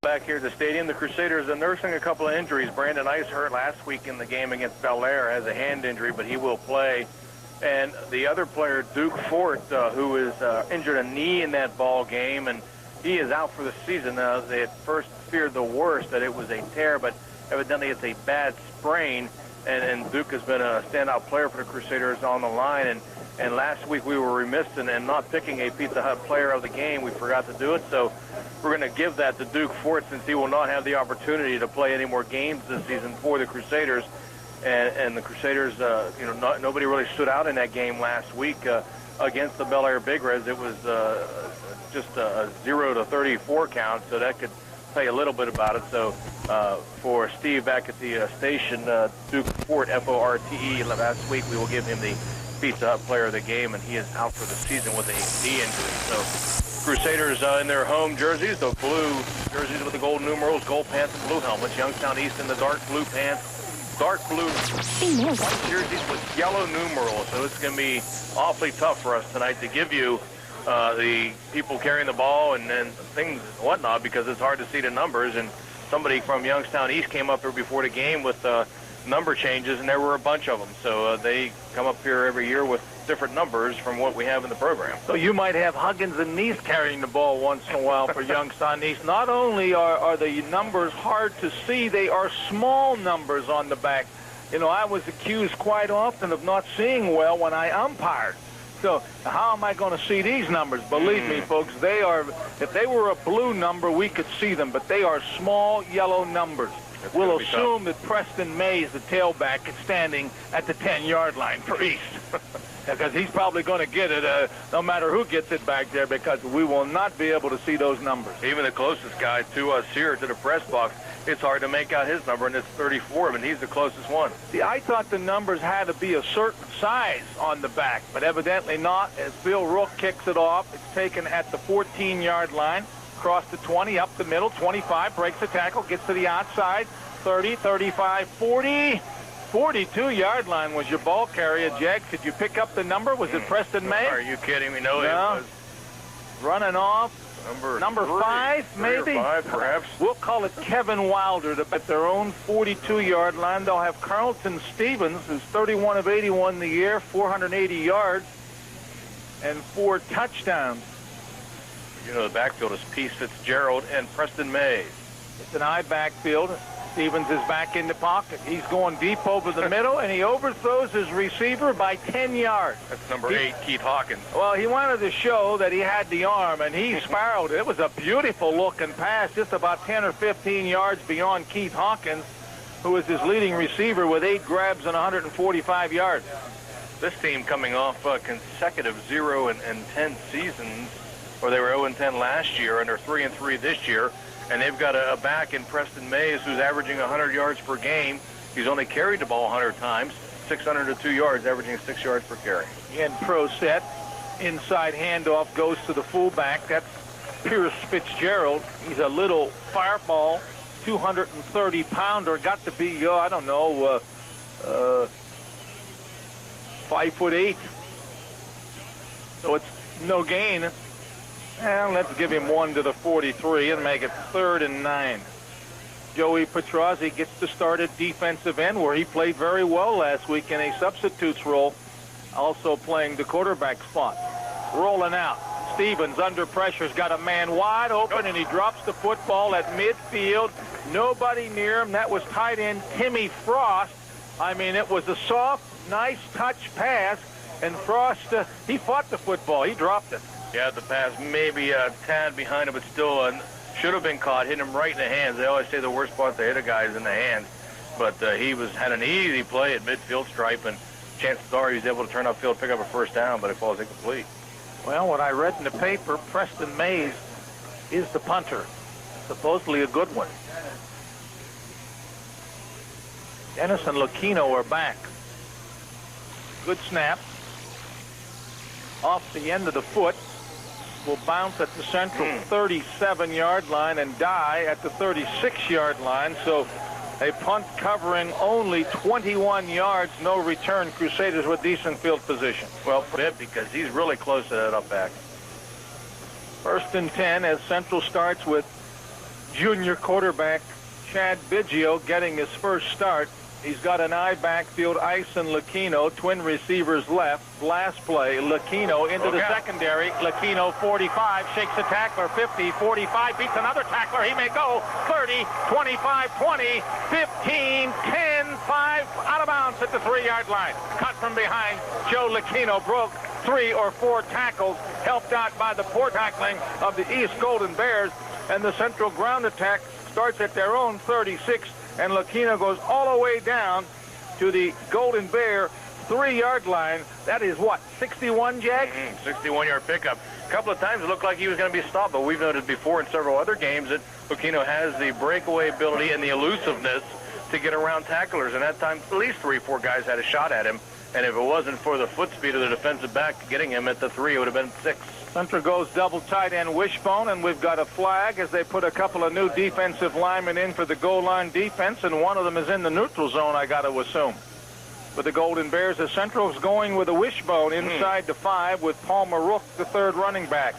back here at the stadium. The Crusaders are nursing a couple of injuries. Brandon Ice hurt last week in the game against Bel Air, has a hand injury, but he will play. And the other player, Duke Fort, who is injured a knee in that ball game, and he is out for the season. They at first feared the worst, that it was a tear, but evidently it's a bad sprain. And Duke has been a standout player for the Crusaders on the line. And last week we were remiss in not picking a Pizza Hut player of the game. We forgot to do it, so we're going to give that to Duke Fort since he will not have the opportunity to play any more games this season for the Crusaders. And the Crusaders, nobody really stood out in that game last week against the Bel Air Big Reds. It was just a 0-34 count, so that could tell you a little bit about it. So for Steve back at the station, Duke Fort, F-O-R-T-E, last week we will give him the Pizza Hut player of the game, and he is out for the season with a knee injury. So Crusaders in their home jerseys, the blue jerseys with the gold numerals, gold pants and blue helmets. Youngstown East in the dark blue pants, dark blue white jerseys with yellow numerals. So it's going to be awfully tough for us tonight to give you the people carrying the ball and things and whatnot, because it's hard to see the numbers. And somebody from Youngstown East came up here before the game with number changes, and there were a bunch of them. So they come up here every year with different numbers from what we have in the program. So you might have Huggins and Neese carrying the ball once in a while for Youngstown East. Not only are the numbers hard to see, they are small numbers on the back. You know, I was accused quite often of not seeing well when I umpired. So how am I going to see these numbers? Believe me, folks, they are, if they were a blue number, we could see them, but they are small yellow numbers. We'll assume that Preston Mays, the tailback, is standing at the 10-yard line for East. Because he's probably going to get it no matter who gets it back there, because we will not be able to see those numbers. Even the closest guy to us here, to the press box, it's hard to make out his number, and it's 34, and he's the closest one. See, I thought the numbers had to be a certain size on the back, but evidently not. As Bill Rook kicks it off, it's taken at the 14-yard line, across the 20, up the middle, 25, breaks the tackle, gets to the outside, 30, 35, 40. 42-yard line was your ball carrier, Jag. Could you pick up the number? Was it Preston May? Are you kidding me? No, it was running off. Number 5, maybe? Or 5, perhaps. We'll call it Kevin Wilder at their own 42-yard line. They'll have Carlton Stevens, who's 31 of 81 in the year, 480 yards, and 4 touchdowns. You know, the backfield is Peace Fitzgerald and Preston May. It's an I backfield. Stevens is back in the pocket. He's going deep over the middle, and he overthrows his receiver by 10 yards. That's number 8, Keith Hawkins. Well, he wanted to show that he had the arm, and he spiraled. It was a beautiful-looking pass, just about 10 or 15 yards beyond Keith Hawkins, who was his leading receiver with 8 grabs and 145 yards. This team coming off consecutive 0-10 seasons, where they were 0-10 last year, under 3-3 this year. And they've got a back in Preston Mays who's averaging 100 yards per game. He's only carried the ball 100 times, 602 yards, averaging 6 yards per carry. And pro set, inside handoff goes to the fullback. That's Pierce Fitzgerald. He's a little fireball, 230-pounder. Got to be, 5'8". So it's no gain. And let's give him 1 to the 43 and make it 3rd and 9. Joey Petrozzi gets to start at defensive end, where he played very well last week in a substitute's role, also playing the quarterback spot. Rolling out. Stevens under pressure's got a man wide open, and he drops the football at midfield. Nobody near him. That was tight end Timmy Frost. I mean, it was a soft, nice touch pass, and Frost, he fought the football. He dropped it. Yeah, the pass maybe a tad behind him, but still should have been caught. Hit him right in the hands. They always say the worst part to hit a guy is in the hands. But he had an easy play at midfield stripe, and chances are he's able to turn upfield, pick up a first down, but it falls incomplete. Well, what I read in the paper, Preston Mays is the punter. Supposedly a good one. Dennis and Lucchino are back. Good snap. Off the end of the foot. Will bounce at the central 37-yard line and die at the 36-yard line. So a punt covering only 21 yards, no return. Crusaders with decent field position. Well, because he's really close to that up back. 1st and 10 as Central starts with junior quarterback Chad Biggio getting his first start. He's got an I backfield, Ice and Lucchino, twin receivers left. Last play, Lucchino into the secondary. Lucchino 45, shakes a tackler, 50, 45, beats another tackler. He may go 30, 25, 20, 15, 10, 5, out of bounds at the 3-yard line. Cut from behind. Joe Lucchino broke 3 or 4 tackles, helped out by the poor tackling of the East Golden Bears, and the Central ground attack starts at their own 36, and Lucchino goes all the way down to the Golden Bear 3-yard line. That is what, 61, Jack? 61-yard pickup. A couple of times it looked like he was going to be stopped, but we've noted before in several other games that Lucchino has the breakaway ability and the elusiveness to get around tacklers, and that time at least 3 or 4 guys had a shot at him, and if it wasn't for the foot speed of the defensive back getting him at the 3, it would have been 6. Central goes double tight end wishbone, and we've got a flag as they put a couple of new defensive linemen in for the goal line defense, and one of them is in the neutral zone, I got to assume. For the Golden Bears, the Central's going with a wishbone inside the 5 with Palmer Rook, the 3rd running back.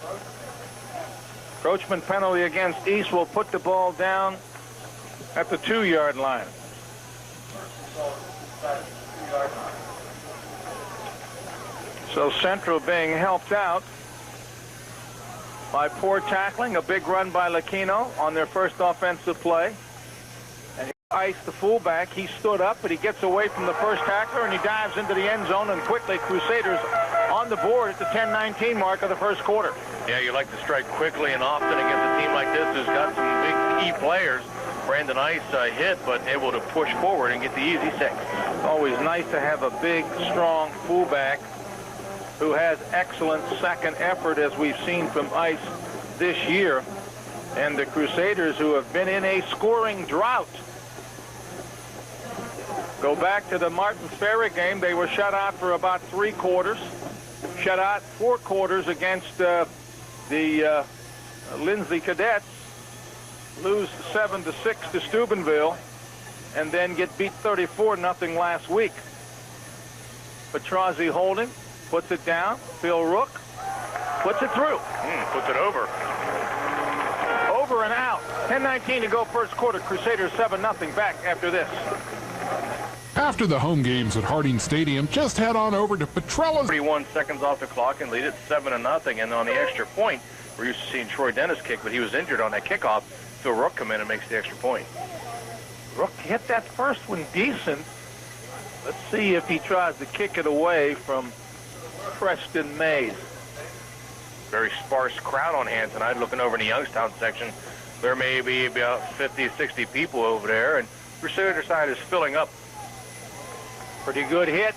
Encroachment penalty against East will put the ball down at the 2-yard line. So Central being helped out by poor tackling, a big run by Lucchino on their first offensive play. And Ice, the fullback, he stood up, but he gets away from the first tackler, and he dives into the end zone, and quickly Crusaders on the board at the 10-19 mark of the first quarter. Yeah, you like to strike quickly and often against a team like this who's got some big key players. Brandon Ice hit, but able to push forward and get the easy 6. Always nice to have a big, strong fullback who has excellent second effort, as we've seen from Ice this year. And the Crusaders, who have been in a scoring drought, go back to the Martin Ferry game. They were shut out for about 3 quarters, shut out 4 quarters against the Lindsay Cadets, lose 7-6 to Steubenville, and then get beat 34-0 last week. Petrozzi holding, puts it down. Phil Rook puts it through. Puts it over. Over and out. 10:19 to go first quarter. Crusaders 7-0 back after this. After the home games at Harding Stadium, just head on over to Petrella's. 31 seconds off the clock and lead it 7-0. And on the extra point, we're used to seeing Troy Dennis kick, but he was injured on that kickoff. Phil Rook come in and makes the extra point. Rook hit that first one decent. Let's see if he tries to kick it away from Preston Mays. Very sparse crowd on hand tonight. Looking over in the Youngstown section, there may be about 50, 60 people over there, and Crusader side is filling up. Pretty good hit.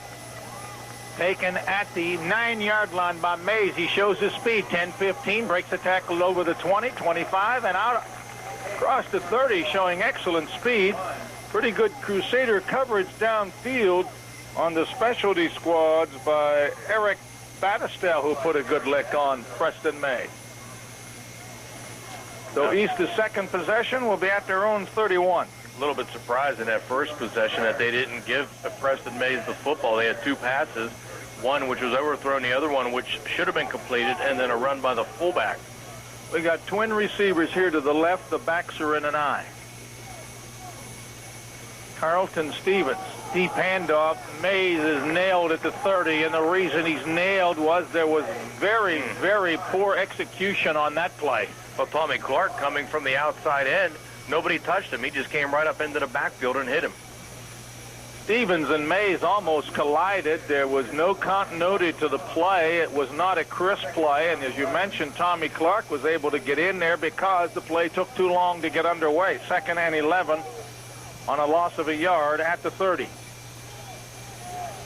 Taken at the 9-yard line by Mays. He shows his speed. 10-15, breaks the tackle over the 20, 25, and out across the 30, showing excellent speed. Pretty good Crusader coverage downfield on the specialty squads by Eric Battistel, who put a good lick on Preston May. So East's second possession will be at their own 31. A little bit surprised in that first possession that they didn't give Preston Mays the football. They had 2 passes, one which was overthrown, the other one which should have been completed, and then a run by the fullback. We got twin receivers here to the left. The backs are in an I. Carlton Stevens, deep handoff. Mays is nailed at the 30, and the reason he's nailed was there was very, very poor execution on that play. Well, Tommy Clark coming from the outside end, nobody touched him. He just came right up into the backfield and hit him. Stevens and Mays almost collided. There was no continuity to the play. It was not a crisp play, and as you mentioned, Tommy Clark was able to get in there because the play took too long to get underway. 2nd and 11 on a loss of a yard at the 30.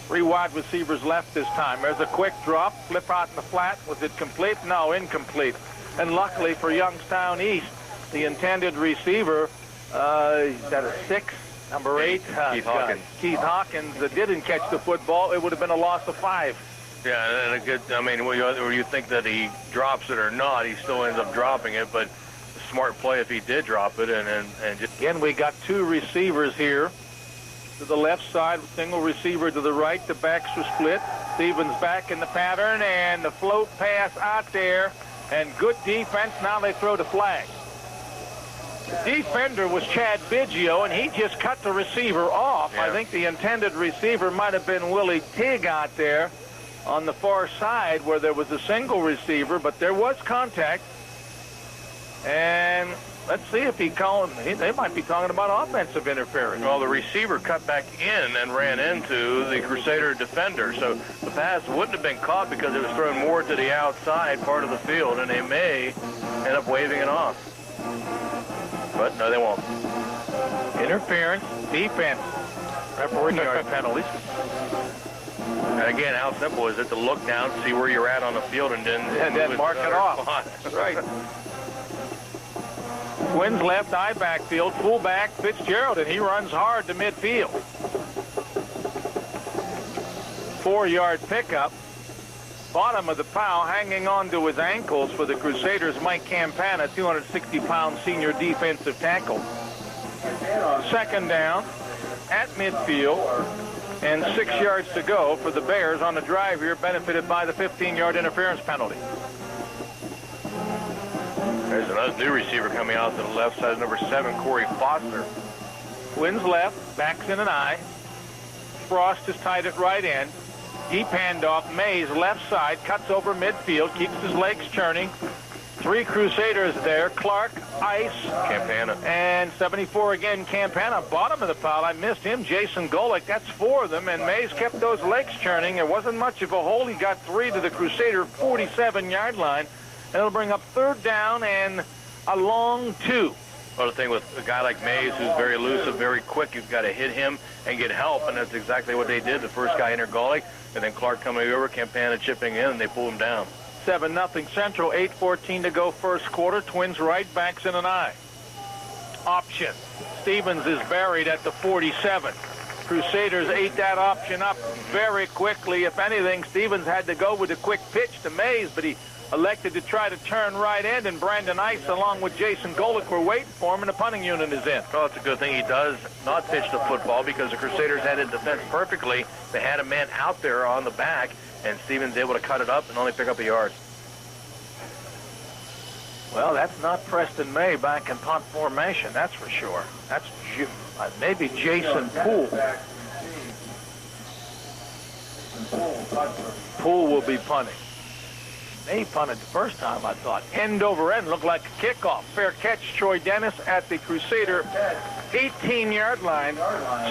3 wide receivers left this time. There's a quick drop, flip out in the flat. Was it complete? No, incomplete. And luckily for Youngstown East, the intended receiver, is that a 6? Number 8, Keith Hawkins. Keith Hawkins didn't catch the football. It would have been a loss of 5. Yeah, and a good, I mean, whether you think that he drops it or not, he still ends up dropping it, but a smart play if he did drop it. And just... Again, we got 2 receivers here. To the left side, single receiver to the right. The backs are split. Stevens back in the pattern, and the float pass out there, and good defense. Now they throw the flag. defender was Chad Biggio, and he just cut the receiver off. Yeah. I think the intended receiver might have been Willie Tigg out there on the far side where there was a single receiver, but there was contact. And let's see if he called. They might be talking about offensive interference. Well, the receiver cut back in and ran into the Crusader defender, so the pass wouldn't have been caught because it was thrown more to the outside part of the field, and they may end up waving it off. But no, they won't. Interference, defense, referee yard penalties. And again, how simple is it to look down, see where you're at on the field, and then mark it off. That's right. Twins left, I backfield, fullback Fitzgerald, and he runs hard to midfield. 4-yard pickup. Bottom of the pile, hanging on to his ankles for the Crusaders, Mike Campana, 260-pound senior defensive tackle. Second down at midfield, and 6 yards to go for the Bears on the drive here, benefited by the 15-yard interference penalty. There's another new receiver coming out to the left side, number 7, Corey Foster. Twins left, backs in an eye. Frost is tight at right end. Deep handoff, Mays left side, cuts over midfield, keeps his legs churning. 3 Crusaders there, Clark, Ice, Campana, and 74 again, Campana. Bottom of the pile, I missed him, Jason Golick. That's 4 of them, and Mays kept those legs churning. There wasn't much of a hole. He got 3 to the Crusader 47-yard line. It'll bring up 3rd down and a long 2. Well, the thing with a guy like Mays, who's very elusive, very quick, you've got to hit him and get help, and that's exactly what they did. The first guy entered Golick, and then Clark coming over, Campana chipping in, and they pull him down. 7-0 Central, 8:14 to go first quarter. Twins right, backs in an eye. Option. Stevens is buried at the 47. Crusaders ate that option up very quickly. If anything, Stevens had to go with a quick pitch to Mays, but he elected to try to turn right end, and Brandon Ice along with Jason Golick were waiting for him, and the punting unit is in. Well, it's a good thing he does not pitch the football because the Crusaders had it defense perfectly. They had a man out there on the back, and Stevens able to cut it up and only pick up a yard. Well, that's not Preston May back in punt formation, that's for sure. That's maybe Jason Poole. Poole will be punting. They punted the first time, I thought. End over end, looked like a kickoff. Fair catch, Troy Dennis at the Crusader 18-yard line.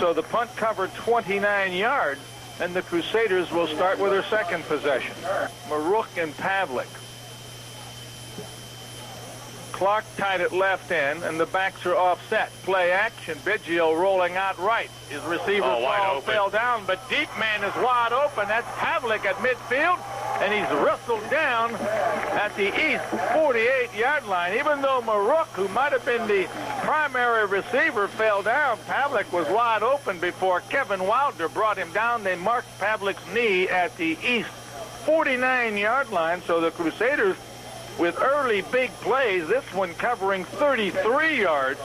So the punt covered 29 yards, and the Crusaders will start with their second possession. Marook and Pavlik. Clark tied at left end, and the backs are offset. Play action, Biggio rolling out right. His receiver fell down, but deep man is wide open. That's Pavlik at midfield, and he's wrestled down at the east 48-yard line. Even though Marook, who might have been the primary receiver, fell down, Pavlik was wide open before Kevin Wilder brought him down. They marked Pavlik's knee at the east 49-yard line, so the Crusaders with early big plays, this one covering 33 yards.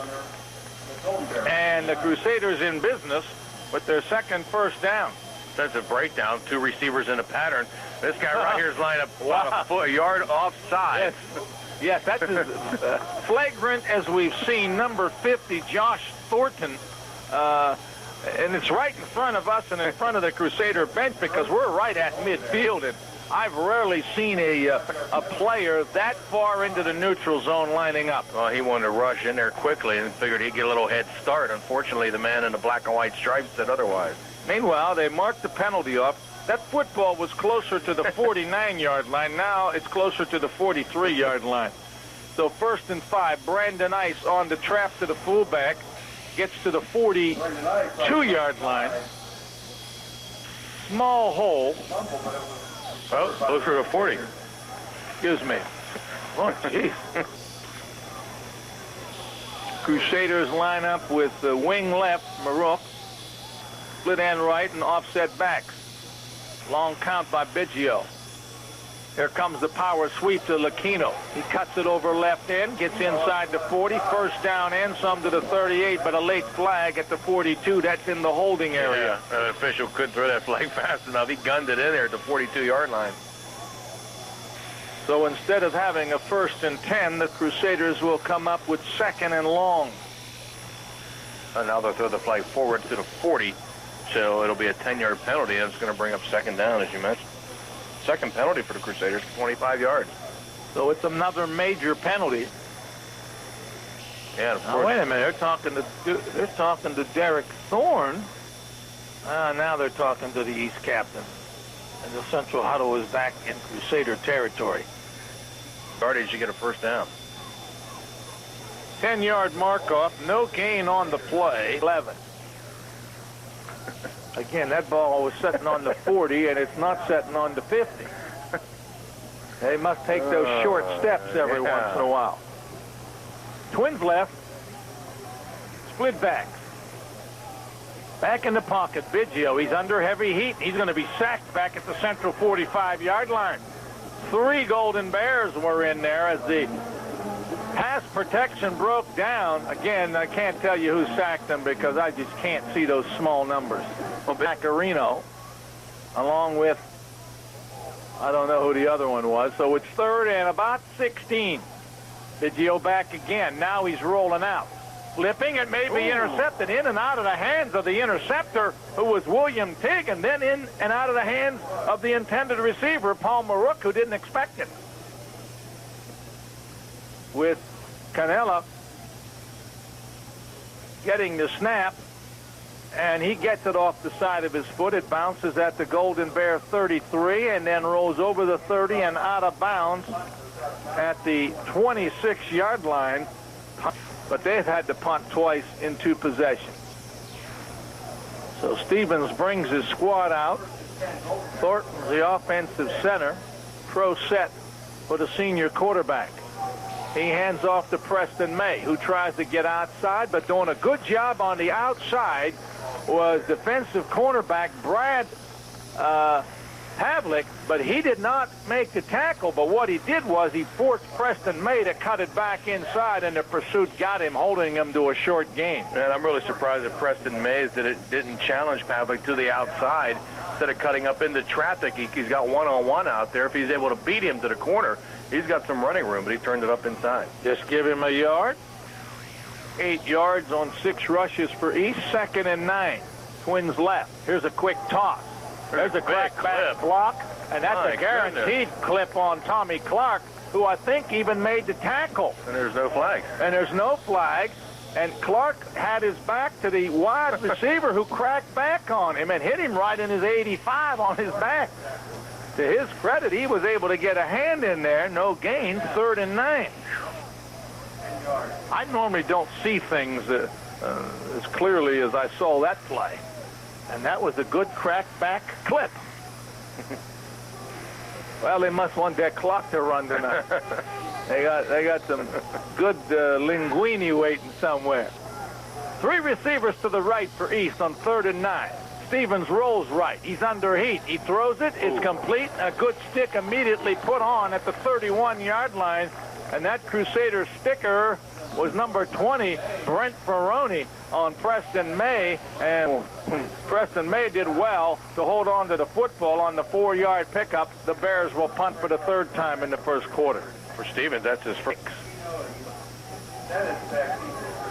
And the Crusaders in business with their second first down. That's a breakdown. 2 receivers in a pattern. This guy right here is lined up about a yard offside. Yes, that's as flagrant as we've seen. Number 50, Josh Thornton. And it's right in front of us and in front of the Crusader bench because we're right at midfield. And I've rarely seen a player that far into the neutral zone lining up. Well, he wanted to rush in there quickly and figured he'd get a little head start. Unfortunately, the man in the black and white stripes said otherwise. Meanwhile, they marked the penalty off. That football was closer to the 49-yard line. Now it's closer to the 43-yard line. So 1st and 5, Brandon Ice on the trap to the fullback. Gets to the 42-yard line. Small hole. Well, closer to 40. Excuse me. Oh, jeez. Crusaders line up with the wing left, Marook. Split end right and offset backs. Long count by Biggio. Here comes the power sweep to Lucchino. He cuts it over left end, gets inside the 40, first down and some to the 38, but a late flag at the 42. That's in the holding area. Yeah, an official couldn't throw that flag fast enough. He gunned it in there at the 42-yard line. So instead of having a 1st and 10, the Crusaders will come up with 2nd and long. And now they'll throw the flag forward to the 40, so it'll be a 10-yard penalty, and it's going to bring up 2nd down, as you mentioned. 2nd penalty for the Crusaders, 25 yards. So it's another major penalty. Yeah, of now, course. wait a minute. They're talking to Derek Thorne. Now they're talking to the East captain. And the central huddle is back in Crusader territory. Guardians, you get a 1st down. 10-yard mark-off, no gain on the play, 11. Again, that ball was setting on the 40, and it's not setting on the 50. They must take those short steps every once in a while. Twins left, split back. Back in the pocket, Biggio. He's under heavy heat. He's going to be sacked back at the central 45-yard line. 3 Golden Bears were in there as the pass protection broke down. Again, I can't tell you who sacked them because I just can't see those small numbers. Well, Macarino, along with, I don't know who the other one was. So it's 3rd and about 16. Biggio back again. Now he's rolling out. Flipping, it may be intercepted in and out of the hands of the interceptor, who was William Tigg, and then in and out of the hands of the intended receiver, Paul Marook, who didn't expect it. With Canella getting the snap, and he gets it off the side of his foot. It bounces at the Golden Bear 33 and then rolls over the 30 and out of bounds at the 26-yard line. But they've had to punt twice in 2 possessions. So Stevens brings his squad out. Thornton's the offensive center. Pro set for the senior quarterback. He hands off to Preston May, who tries to get outside, but doing a good job on the outside was defensive cornerback Brad Havlick, but he did not make the tackle. But what he did was he forced Preston May to cut it back inside, and the pursuit got him, holding him to a short gain. And I'm really surprised at Preston Mays that it didn't challenge Pavlik to the outside instead of cutting up into traffic. He's got one-on-one out there. If he's able to beat him to the corner, he's got some running room, but he turned it up inside. Just give him a yard. 8 yards on 6 rushes for East. 2nd and 9. Twins left. Here's a quick toss. There's a crackback block, and that's a guaranteed clip on Tommy Clark, who I think even made the tackle. And there's no flag. And there's no flag. And Clark had his back to the wide receiver, who cracked back on him and hit him right in his 85 on his back. To his credit, he was able to get a hand in there. No gain. 3rd and 9. I normally don't see things as clearly as I saw that play. And that was a good crackback clip. Well, they must want that clock to run tonight. They got some good linguine waiting somewhere. 3 receivers to the right for East on 3rd and 9. Stevens rolls right. He's under heat. He throws it. It's complete. A good stick immediately put on at the 31-yard line. And that Crusader sticker was number 20, Brent Ferroni, on Preston May. And Preston May did well to hold on to the football on the 4-yard pickup. The Bears will punt for the 3rd time in the 1st quarter. For Stevens, that's his first.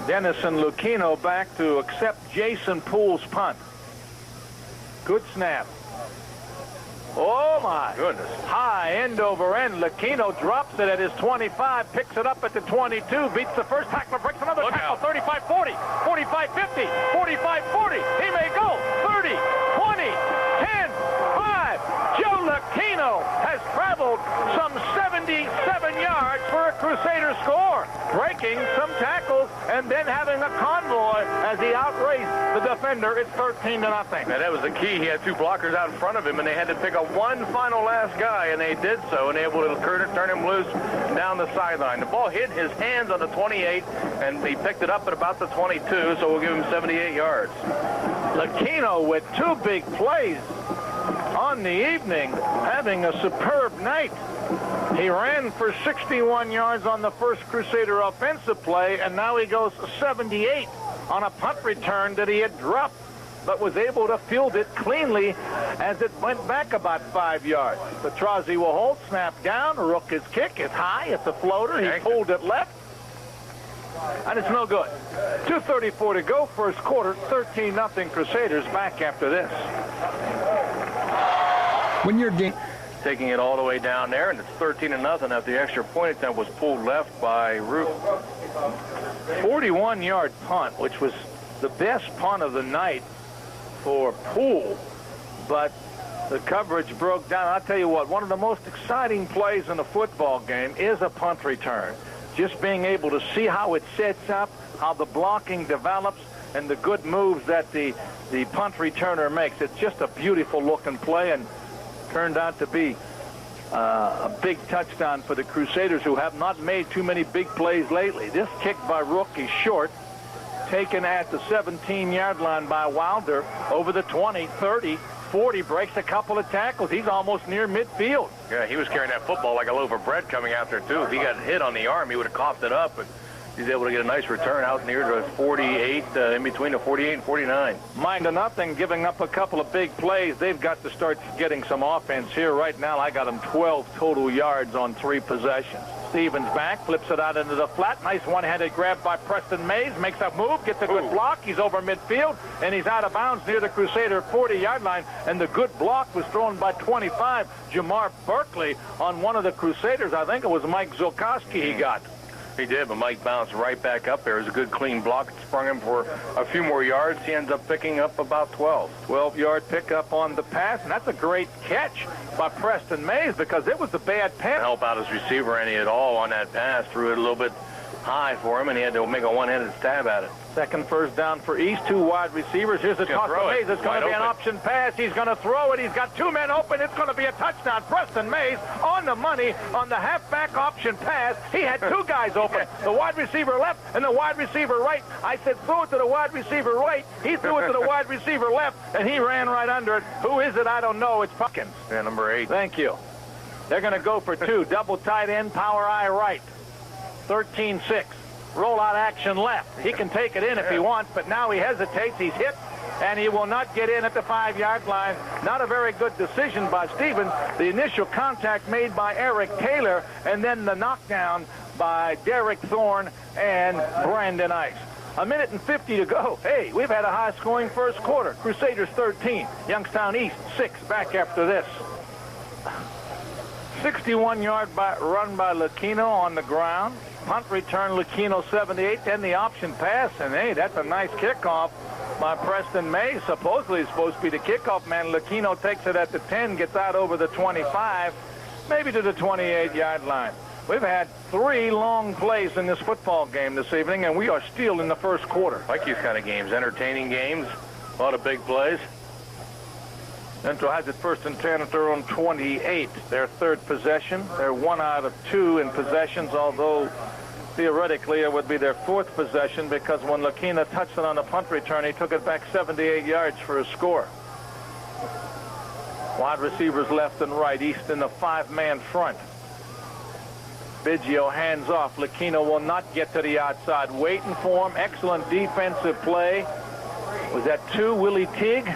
Denison Lucchino back to accept Jason Poole's punt. Good snap. Oh, my Goodness. High end over end. Lucchino drops it at his 25, picks it up at the 22, beats the first tackler, breaks another tackle, 35-40, 45-50, 45-40. He may go. 30, 20, 10, 5. Joe Lucchino has traveled some 77 yards for a Crusader score, breaking some tackles and then having a convoy as he outraced the defender. It's 13-0. And that was the key. He had 2 blockers out in front of him, and they had to pick up one final last guy, and they did so, and able to turn him loose down the sideline. The ball hit his hands on the 28, and he picked it up at about the 22, so we'll give him 78 yards. Lucchino with 2 big plays on the evening, having a superb night. He ran for 61 yards on the first Crusader offensive play, and now he goes 78 on a punt return that he had dropped but was able to field it cleanly as it went back about 5 yards. Petrozzi will hold, snap down. Rook's kick is high. It's a floater. He pulled it left, and it's no good. 2:34 to go, first quarter. 13-0 Crusaders. Back after this. When you're taking it all the way down there, and it's 13-0 after the extra point attempt was pulled left by Rook. 41-yard punt, which was the best punt of the night for Poole, but the coverage broke down. I'll tell you what, one of the most exciting plays in a football game is a punt return. Just being able to see how it sets up, how the blocking develops, and the good moves that the punt returner makes. It's just a beautiful looking play, and turned out to be a big touchdown for the Crusaders, who have not made too many big plays lately. This kick by Rook is short, taken at the 17-yard line by Wilder, over the 20, 30, 40, breaks a couple of tackles. He's almost near midfield. Yeah, he was carrying that football like a loaf of bread coming after, too. If he got hit on the arm, he would have coughed it up, but he's able to get a nice return out near the 48, in between the 48 and 49. Mind to nothing, giving up a couple of big plays. They've got to start getting some offense here. Right now, I got them 12 total yards on 3 possessions. Stevens back, flips it out into the flat. Nice one-handed grab by Preston Mays. Makes a move, gets a good block. He's over midfield, and he's out of bounds near the Crusader 40-yard line. And the good block was thrown by 25, Jamar Berkeley, on one of the Crusaders. I think it was Mike Zolkowski he got. He did, but Mike bounced right back up there. It was a good clean block. It sprung him for a few more yards. He ends up picking up about 12. 12-yard pickup on the pass, and that's a great catch by Preston Mays, because it was a bad pass. Help out his receiver any at all on that pass. Threw it a little bit high for him, and he had to make a one-handed stab at it. Second first down for East. 2 wide receivers. Here's the toss to Mays. It's going to be an option pass. He's going to throw it. He's got 2 men open. It's going to be a touchdown. Preston Mays on the money on the halfback option pass. He had 2 guys open, the wide receiver left and the wide receiver right. I said throw it to the wide receiver right. He threw it to the wide receiver left, and he ran right under it. Who is it? I don't know. It's Puckins. Yeah, number 8. Thank you. They're going to go for 2. Double tight end, power eye right. 13-6. Rollout action left. He can take it in if he wants, but now he hesitates. He's hit, and he will not get in at the 5-yard line. Not a very good decision by Stevens. The initial contact made by Eric Taylor, and then the knockdown by Derek Thorne and Brandon Ice. 1:50 to go. Hey, we've had a high-scoring first quarter. Crusaders 13, Youngstown East 6. Back after this. 61-yard run by Lucchino on the ground. Punt return, Lucchino 78, then the option pass, and hey, that's a nice kickoff by Preston Mays. Supposedly he's supposed to be the kickoff man. Lucchino takes it at the 10, gets out over the 25, maybe to the 28-yard line. We've had 3 long plays in this football game this evening, and we are still in the first quarter. Like these kind of games, entertaining games, a lot of big plays. Central has it first and 10 at their own 28. Their 3rd possession. They're 1 out of 2 in possessions, although theoretically it would be their 4th possession, because when Lucchino touched it on the punt return, he took it back 78 yards for a score. Wide receivers left and right. East in the 5-man front. Biggio hands off. Lucchino will not get to the outside. Waiting for him. Excellent defensive play. Was that 2, Willie Teague?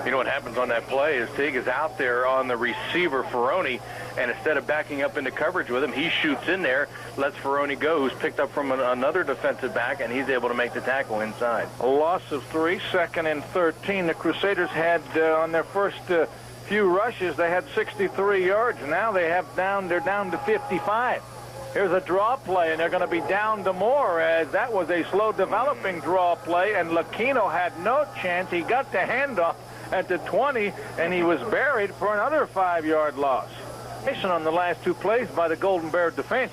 You know what happens on that play is Teague is out there on the receiver, Ferroni, and instead of backing up into coverage with him, he shoots in there, lets Ferroni go, who's picked up from another defensive back, and he's able to make the tackle inside. A loss of 3, 2nd and 13. The Crusaders had, on their first few rushes, they had 63 yards. Now they're down to 55. Here's a draw play, and they're going to be down to more, as that was a slow-developing draw play, and Lucchino had no chance. He got the handoff at the 20, and he was buried for another 5-yard loss. On the last 2 plays by the Golden Bear defense.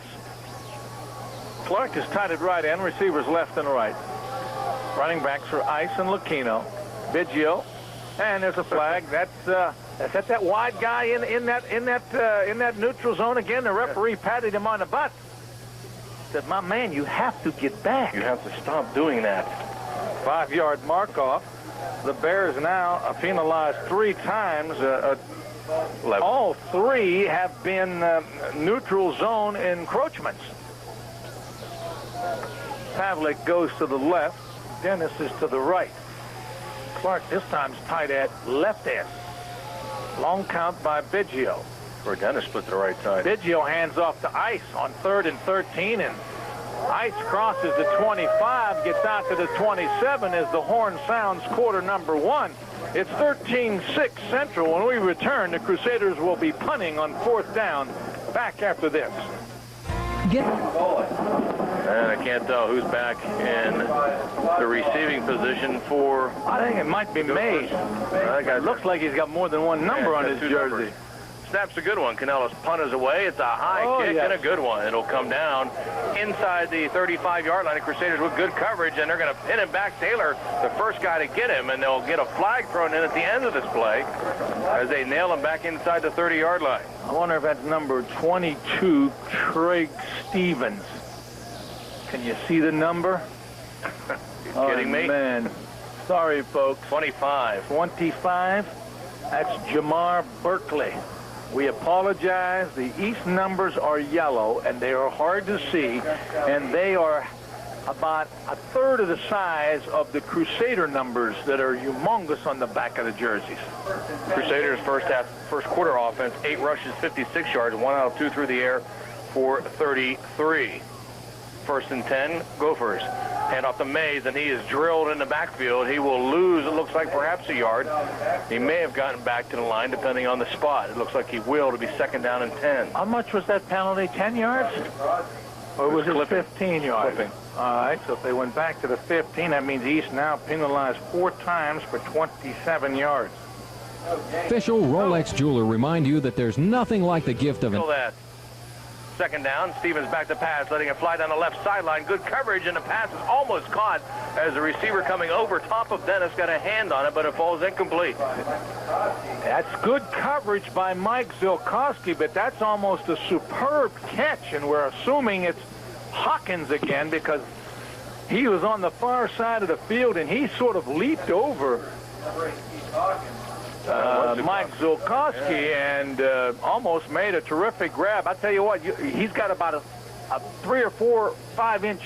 Clark is tight at right end, receivers left and right. Running backs for Ice and Lucchino. Biggio, and there's a flag. That's that wide guy in that neutral zone again. The referee patted him on the butt. Said, "My man, you have to get back. You have to stop doing that." 5-yard mark off. The Bears now are penalized 3 times. All 3 have been neutral zone encroachments. Pavlik goes to the left. Dennis is to the right. Clark this time's tight at left end. Long count by Biggio. Or Dennis split to the right side. Biggio hands off to Ice on 3rd and 13, and Ice crosses the 25, gets out to the 27 as the horn sounds quarter number 1. It's 13-6 Central. When we return, the Crusaders will be punting on 4th down. Back after this. And I can't tell who's back in the receiving position for... I think it might be Mays. It looks like he's got more than one number on his jersey. Numbers. Snap's a good one. Canella's punt is away. It's a high kick and a good one. It'll come down inside the 35-yard line. The Crusaders with good coverage, and they're going to pin him back. Taylor, the first guy to get him, and they'll get a flag thrown in at the end of this play as they nail him back inside the 30-yard line. I wonder if that's number 22, Craig Stevens. Can you see the number? You kidding me? Man. Sorry, folks. 25. 25. That's Jamar Berkeley. We apologize. The East numbers are yellow, and they are hard to see, and they are about a third of the size of the Crusader numbers that are humongous on the back of the jerseys. Crusaders first quarter offense, 8 rushes, 56 yards, 1 out of 2 through the air for 33. 1st and 10, Gophers. Hand off to Mays, and he is drilled in the backfield. He will lose, it looks like, perhaps a yard. He may have gotten back to the line, depending on the spot. It looks like he will to be 2nd down and 10. How much was that penalty? 10 yards? Or was it 15 yards? Clipping. All right, so if they went back to the 15, that means East now penalized 4 times for 27 yards. Official Rolex jeweler remind you that there's nothing like the gift of that. 2nd down, Stevens back to pass, letting it fly down the left sideline. Good coverage, and the pass is almost caught as the receiver coming over top of Dennis got a hand on it, but it falls incomplete. That's good coverage by Mike Zilkowski, but that's almost a superb catch, and we're assuming it's Hawkins again because he was on the far side of the field, and he sort of leaped over Mike Zilkowski and almost made a terrific grab. I tell you what, he's got about a 3 or 4, 5-inch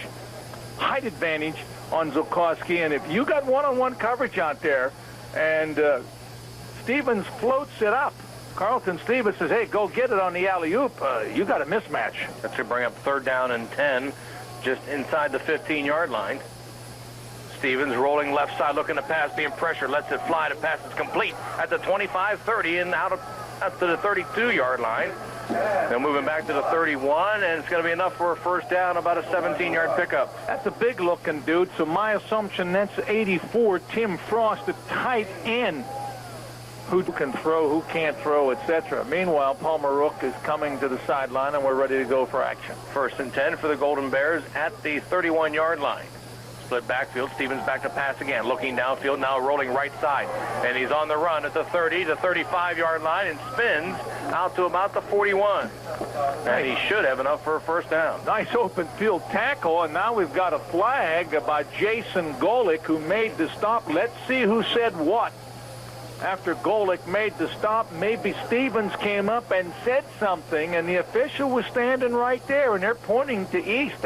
height advantage on Zilkowski, and if you got one-on-one coverage out there and Stevens floats it up, Carlton Stevens says, hey, go get it on the alley-oop, you got a mismatch. That's going to bring up 3rd down and 10, just inside the 15-yard line. Stevens rolling left side, looking to pass, being pressured, lets it fly. The pass is complete at the 25-30 and out to the 32-yard line. They're moving back to the 31, and it's going to be enough for a 1st down, about a 17-yard pickup. That's a big-looking dude, so my assumption that's 84, Tim Frost, the tight end. Who can throw, who can't throw, etc. Meanwhile, Palmer Rook is coming to the sideline, and we're ready to go for action. 1st and 10 for the Golden Bears at the 31-yard line. Split backfield. Stevens back to pass again. Looking downfield, now rolling right side. And he's on the run at the 30 to 35-yard line and spins out to about the 41. And he should have enough for a 1st down. Nice open field tackle, and now we've got a flag by Jason Golick, who made the stop. Let's see who said what. After Golick made the stop, maybe Stevens came up and said something, and the official was standing right there, and they're pointing to East.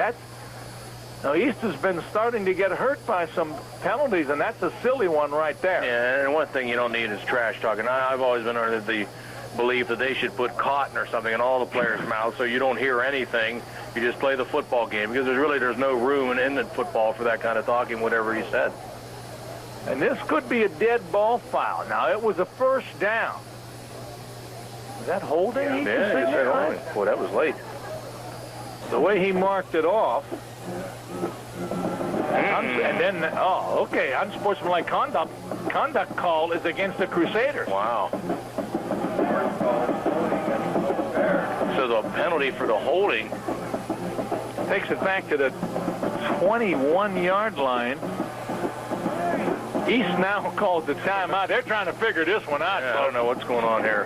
Now, East has been starting to get hurt by some penalties, and that's a silly one right there. Yeah, and one thing you don't need is trash talking. I've always been under the belief that they should put cotton or something in all the players' mouths so you don't hear anything. You just play the football game, because there's no room in the football for that kind of talking, whatever he said. And this could be a dead ball foul. Now, it was a 1st down. Is that holding? Yeah, he said holding. Boy, that was late. The way he marked it off. And then, okay, unsportsmanlike conduct call is against the Crusaders. Wow. So the penalty for the holding takes it back to the 21-yard line. East now calls the timeout. They're trying to figure this one out. Yeah, I don't know what's going on here.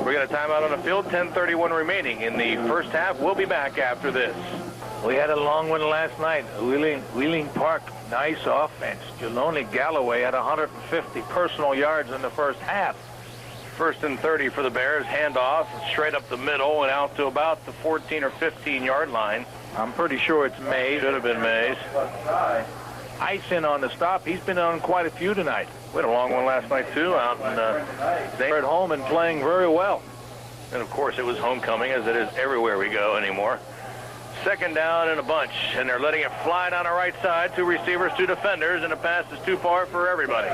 We got a timeout on the field, 10:31 remaining in the 1st half. We'll be back after this. We had a long one last night. Wheeling Park, nice offense. Jeloni Galloway had 150 personal yards in the 1st half. 1st and 30 for the Bears. Handoff straight up the middle and out to about the 14 or 15-yard line. I'm pretty sure it's Mays. Should have been Mays. Ice in on the stop. He's been on quite a few tonight. We had a long one last night, too, out in they're at home and playing very well. And, of course, it was homecoming, as it is everywhere we go anymore. Second down and a bunch, and they're letting it fly down the right side. 2 receivers, 2 defenders, and the pass is too far for everybody.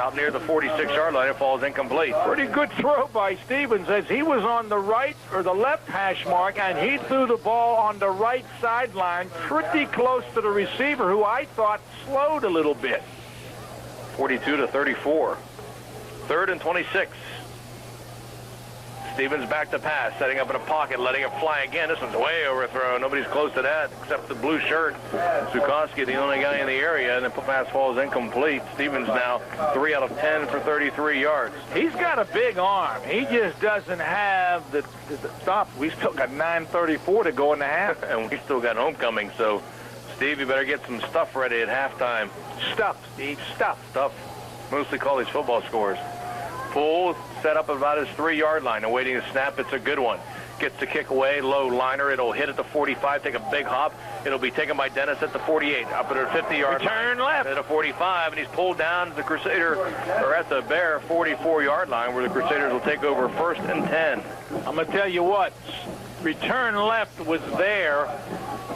Out near the 46-yard line, it falls incomplete. Pretty good throw by Stevens, as he was on the right or the left hash mark, and he threw the ball on the right sideline pretty close to the receiver, who I thought slowed a little bit. 42-34. 3rd and 26. Stevens back to pass, setting up in a pocket, letting it fly again. This one's way overthrown. Nobody's close to that except the blue shirt. Zukoski, the only guy in the area, and the pass falls incomplete. Stevens now 3 out of 10 for 33 yards. He's got a big arm. He just doesn't have the stop. We still got 9:34 to go in the half. And we still got homecoming, so Steve, you better get some stuff ready at halftime. Stuff, Steve, stuff. Stuff. Mostly college football scores. Full set up about his 3-yard line, awaiting the snap. It's a good one. Gets the kick away, low liner. It'll hit at the 45, take a big hop. It'll be taken by Dennis at the 48, up at the 50-yard line. Turn left. At a 45, and he's pulled down to the Crusader, or at the Bear 44-yard line, where the Crusaders will take over 1st and 10. I'm going to tell you what, return left was there.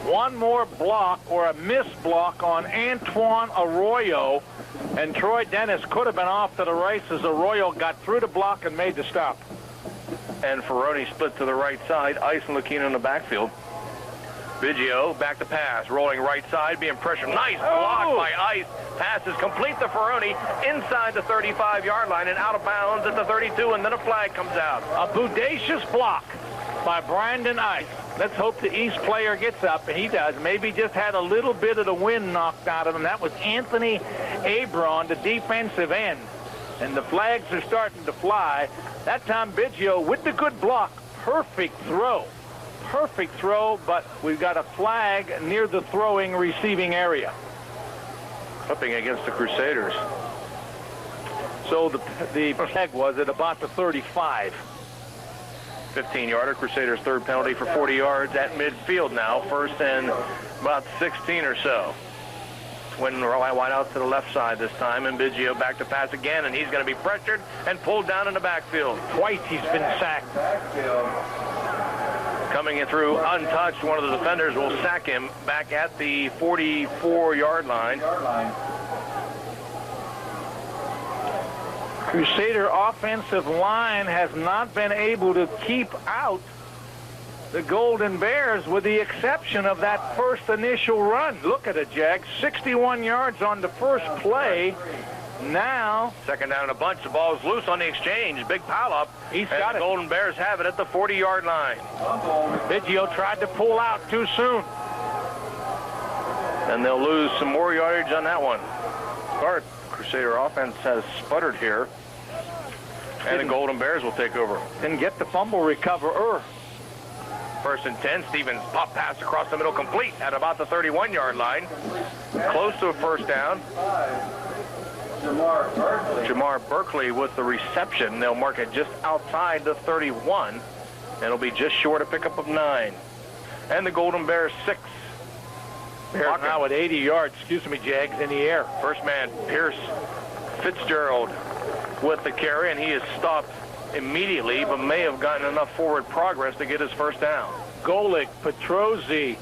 One more block or a missed block on Antoine Arroyo, and Troy Dennis could have been off to the races. Arroyo got through the block and made the stop. And Ferroni split to the right side. Ice and Lucchino in the backfield. Biggio back to pass, rolling right side, being pressured. Nice block by Ice. Pass is complete to Ferroni inside the 35-yard line and out of bounds at the 32, and then a flag comes out. A bodacious block by Brandon Ice. Let's hope the East player gets up, and he does. Maybe just had a little bit of the wind knocked out of him. That was Anthony Abron, the defensive end. And the flags are starting to fly. That time Biggio with the good block. Perfect throw. Perfect throw, but we've got a flag near the throwing receiving area. Clipping against the Crusaders. So the flag was at about the 35. 15-yarder, Crusaders' 3rd penalty for 40 yards at midfield now. 1st and about 16 or so. Swing wide out to the left side this time, and Biggio back to pass again, and he's going to be pressured and pulled down in the backfield. Twice he's been sacked. Coming in through untouched, one of the defenders will sack him back at the 44-yard line. Crusader offensive line has not been able to keep out the Golden Bears, with the exception of that first initial run. Look at it, Jack. 61 yards on the first play. Now, 2nd down and a bunch. The ball is loose on the exchange. Big pileup. He's got it. The Golden Bears have it at the 40-yard line. Biggio tried to pull out too soon. And they'll lose some more yardage on that one. Start. Crusader offense has sputtered here. And the Golden Bears will take over. Didn't get the fumble recoverer. 1st and 10. Stevens pop pass across the middle, complete at about the 31-yard line. Close to a 1st down. Jamar Berkeley with the reception. They'll mark it just outside the 31. And it'll be just short a pickup of 9. And the Golden Bears 6. Bears now at 80 yards. Excuse me, Jags, in the air. First man, Pierce Fitzgerald with the carry, and he is stopped immediately, but may have gotten enough forward progress to get his 1st down. Golick, Petrozzi,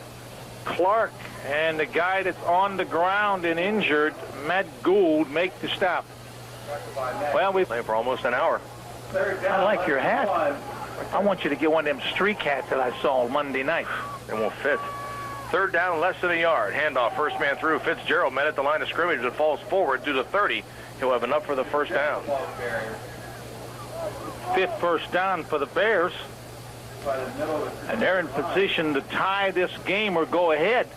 Clark, and the guy that's on the ground and injured, Matt Gould, make the stop. Well, we've played for almost an hour. I like your hat. I want you to get one of them streak hats that I saw Monday night. It won't fit. 3rd down, less than a yard. Handoff, first man through. Fitzgerald met at the line of scrimmage and falls forward to the 30. He'll have enough for the 1st down. 5th 1st down for the Bears. And they're in position to tie this game or go ahead.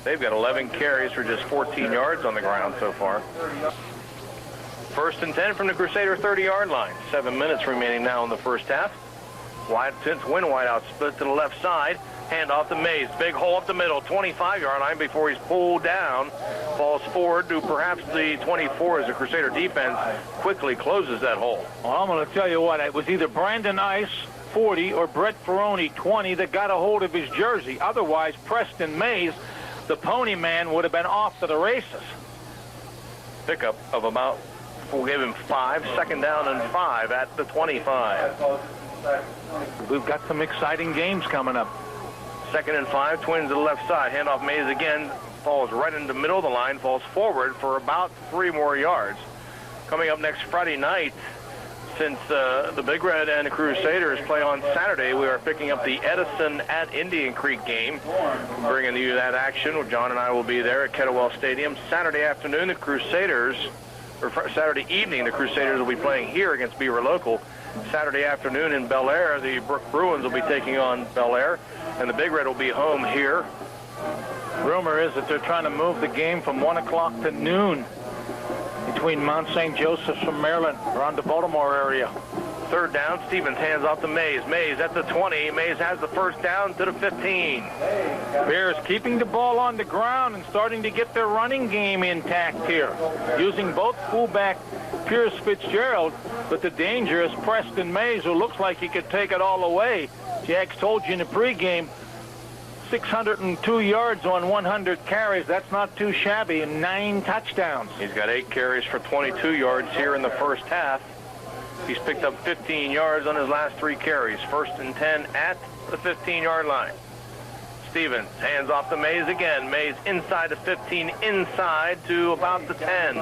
They've got 11 carries for just 14 yards on the ground so far. 1st and 10 from the Crusader 30-yard line. 7 minutes remaining now in the 1st half. Since win wideout split to the left side. Hand off to Mays. Big hole up the middle. 25-yard line before he's pulled down. Falls forward to perhaps the 24 as the Crusader defense quickly closes that hole. Well, I'm going to tell you what. It was either Brandon Ice, 40, or Brett Ferroni, 20, that got a hold of his jersey. Otherwise, Preston Mays, the pony man, would have been off to the races. Pickup of about We'll give him 5, 2nd down and 5 at the 25. We've got some exciting games coming up. 2nd and 5, Twins to the left side. Handoff Mays again, falls right in the middle of the line, falls forward for about 3 more yards. Coming up next Friday night, since the Big Red and the Crusaders play on Saturday, we are picking up the Edison at Indian Creek game. Bringing you that action. John and I will be there at Kettlewell Stadium. Saturday afternoon, the Crusaders, or Saturday evening, the Crusaders will be playing here against Beaver Local. Saturday afternoon in Bel Air, the Brook Bruins will be taking on Bel Air, and the Big Red will be home here. Rumor is that they're trying to move the game from 1 o'clock to noon between Mount St. Joseph's from Maryland around the Baltimore area. 3rd down, Stevens hands off to Mays. Mays at the 20. Mays has the 1st down to the 15. Bears keeping the ball on the ground and starting to get their running game intact here, using both fullback Pierce Fitzgerald, but the danger is Preston Mays, who looks like he could take it all away. Jags told you in the pregame, 602 yards on 100 carries. That's not too shabby, and 9 touchdowns. He's got 8 carries for 22 yards here in the first half. He's picked up 15 yards on his last 3 carries. 1st and 10 at the 15-yard line. Stevens hands off to Mays again. Mays inside the 15, inside to about the 10.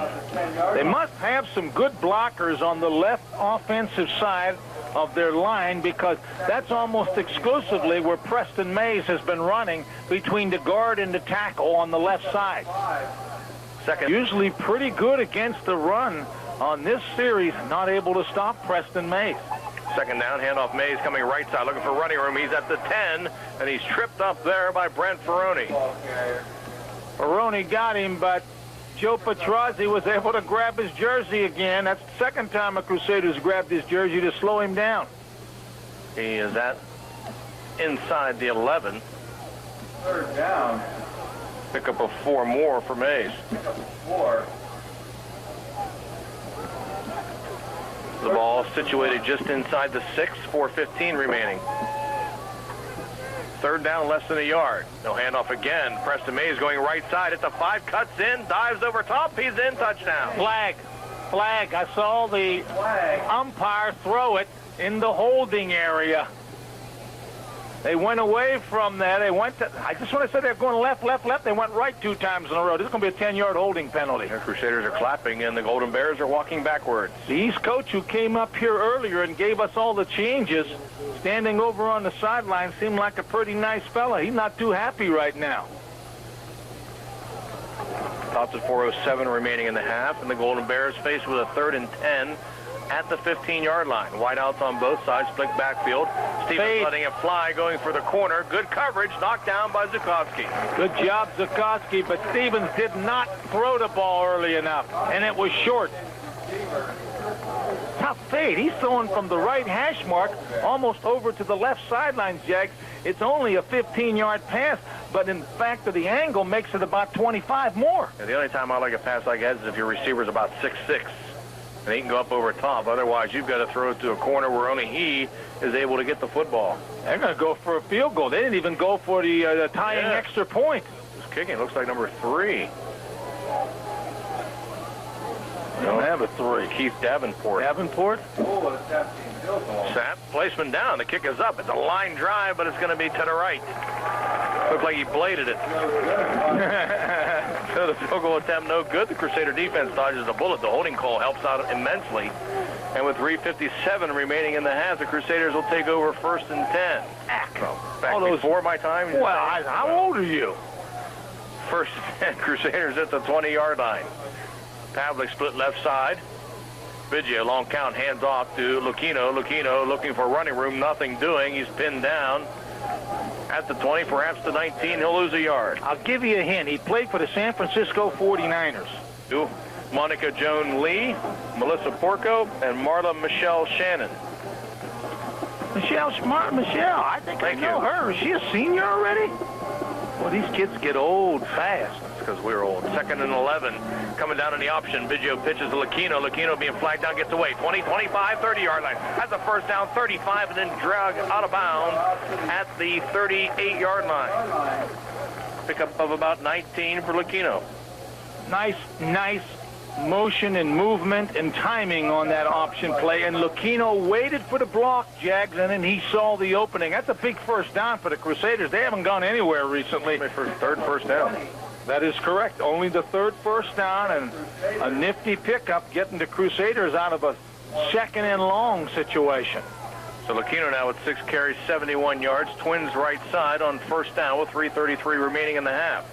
They must have some good blockers on the left offensive side of their line, because that's almost exclusively where Preston Mays has been running, between the guard and the tackle on the left side. Second. Usually pretty good against the run on this series, not able to stop Preston Mays. 2nd down, handoff Mays coming right side, looking for running room. He's at the 10, and he's tripped up there by Brent Ferroni. Ferroni got him, but Joe Petrozzi was able to grab his jersey again. That's the 2nd time the Crusaders grabbed his jersey to slow him down. He is at inside the 11. 3rd down. Pickup of 4 more for Mays. Pickup of 4. The ball situated just inside the 6, 4:15 remaining. 3rd down, less than a yard. No handoff again. Preston Mays going right side at the 5, cuts in, dives over top. He's in, touchdown. Flag. I saw the umpire throw it in the holding area. They went away from that. They went to, I just want to say they're going left. They went right 2 times in a row. This is going to be a 10-yard holding penalty. The Crusaders are clapping, and the Golden Bears are walking backwards. The East coach who came up here earlier and gave us all the changes, standing over on the sideline, seemed like a pretty nice fella. He's not too happy right now. Tops at 4:07 remaining in the half, and the Golden Bears faced with a 3rd and 10 at the 15-yard line. Wideouts on both sides, split backfield. Stevens letting it fly, going for the corner. Good coverage, knocked down by Zukowski. Good job, Zukowski, but Stevens did not throw the ball early enough, and it was short. Tough fade. He's throwing from the right hash mark almost over to the left sideline, Jags. It's only a 15-yard pass, but in fact, the angle makes it about 25 more. And the only time I like a pass like that is if your receiver's about 6'6", and he can go up over top. Otherwise, you've got to throw it to a corner where only he is able to get the football. They're going to go for a field goal. They didn't even go for the tying extra point. This kicking looks like number 3. Don't have a 3. Keith Davenport. Davenport? Snap, placement down. The kick is up. It's a line drive, but it's going to be to the right. Looks like he bladed it. So the field goal attempt no good. The Crusader defense dodges the bullet. The holding call helps out immensely. And with 3:57 remaining in the half, the Crusaders will take over 1st and 10. So back before my time. Well, how old are you? 1st and 10. Crusaders at the 20-yard line. Pavlik split left side. Vigia, long count, hands off to Lucchino. Lucchino looking for running room, nothing doing. He's pinned down at the 20, perhaps the 19. He'll lose a yard. I'll give you a hint. He played for the San Francisco 49ers. Monica Joan Lee, Melissa Porco, and Marla Michelle Shannon. Michelle, I think I know her. Is she a senior already? Well, these kids get old fast. Because we're old. 2nd and 11. Coming down in the option. Biggio pitches to Lucchino. Lucchino being flagged down, gets away. 20, 25, 30-yard line. Has a 1st down, 35, and then dragged out of bounds at the 38-yard line. Pickup of about 19 for Lucchino. Nice motion and movement and timing on that option play, and Lucchino waited for the block, Jags, and then he saw the opening. That's a big first down for the Crusaders. They haven't gone anywhere recently. Third first down. That is correct. Only the third first down, and a nifty pickup getting the Crusaders out of a second and long situation. So Lucchino now with 6 carries, 71 yards. Twins right side on first down with 3:33 remaining in the half.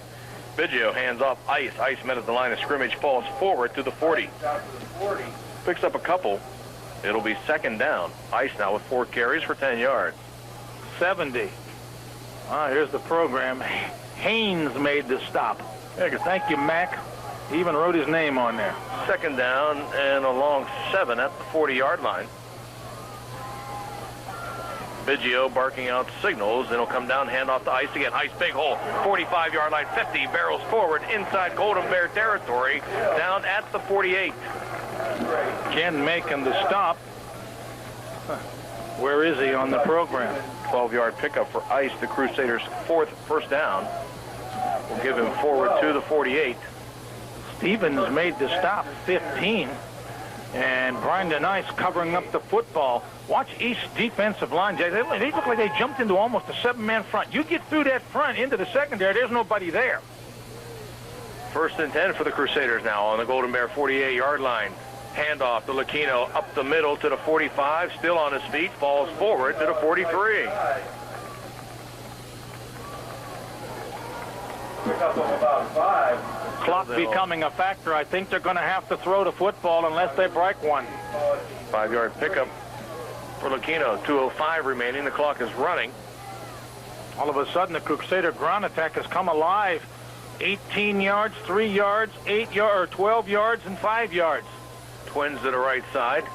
Biggio hands off Ice. Ice met at the line of scrimmage, falls forward to the 40. Picks up a couple. It'll be second down. Ice now with 4 carries for 10 yards. 70. Here's the program. Haynes made the stop. Thank you, Mac. He even wrote his name on there. Second down and a long 7 at the 40-yard line. Biggio barking out signals. Then he'll come down, hand off to Ice again. Ice, big hole, 45-yard line, 50, barrels forward, inside Golden Bear territory, down at the 48. Ken making the stop. Where is he on the program? 12-yard pickup for Ice, the Crusaders' 4th first down. We'll give him forward to the 48. Stevens made the stop, 15. And Brandon Ice covering up the football. Watch East defensive line, Jay. They look like they jumped into almost a 7-man front. You get through that front into the secondary, there's nobody there. First and 10 for the Crusaders now on the Golden Bear 48-yard line. Handoff to Lucchino up the middle to the 45. Still on his feet. Falls forward to the 43. Pick up of about 5. Clock becoming a factor. I think they're going to have to throw the football unless they break one. 5-yard pickup for Lucchino. 2:05 remaining. The clock is running. All of a sudden, the Crusader ground attack has come alive. 18 yards, 3 yards, 8 yards, 12 yards, and 5 yards. Twins to the right side.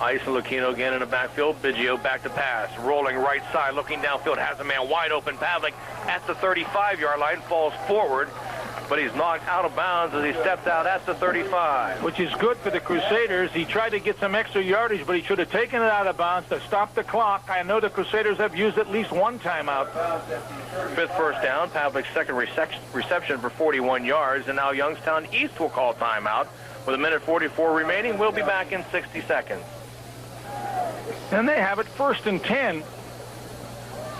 Ice and Lucchino again in the backfield. Biggio back to pass. Rolling right side, looking downfield. Has a man wide open. Pavlik at the 35-yard line. Falls forward, but he's knocked out of bounds as he stepped out at the 35. Which is good for the Crusaders. He tried to get some extra yardage, but he should have taken it out of bounds to stop the clock. I know the Crusaders have used at least one timeout. 5th first down. Pavlik's second reception for 41 yards. And now Youngstown East will call timeout. With 1:44 remaining, we'll be back in 60 seconds. And they have it 1st and 10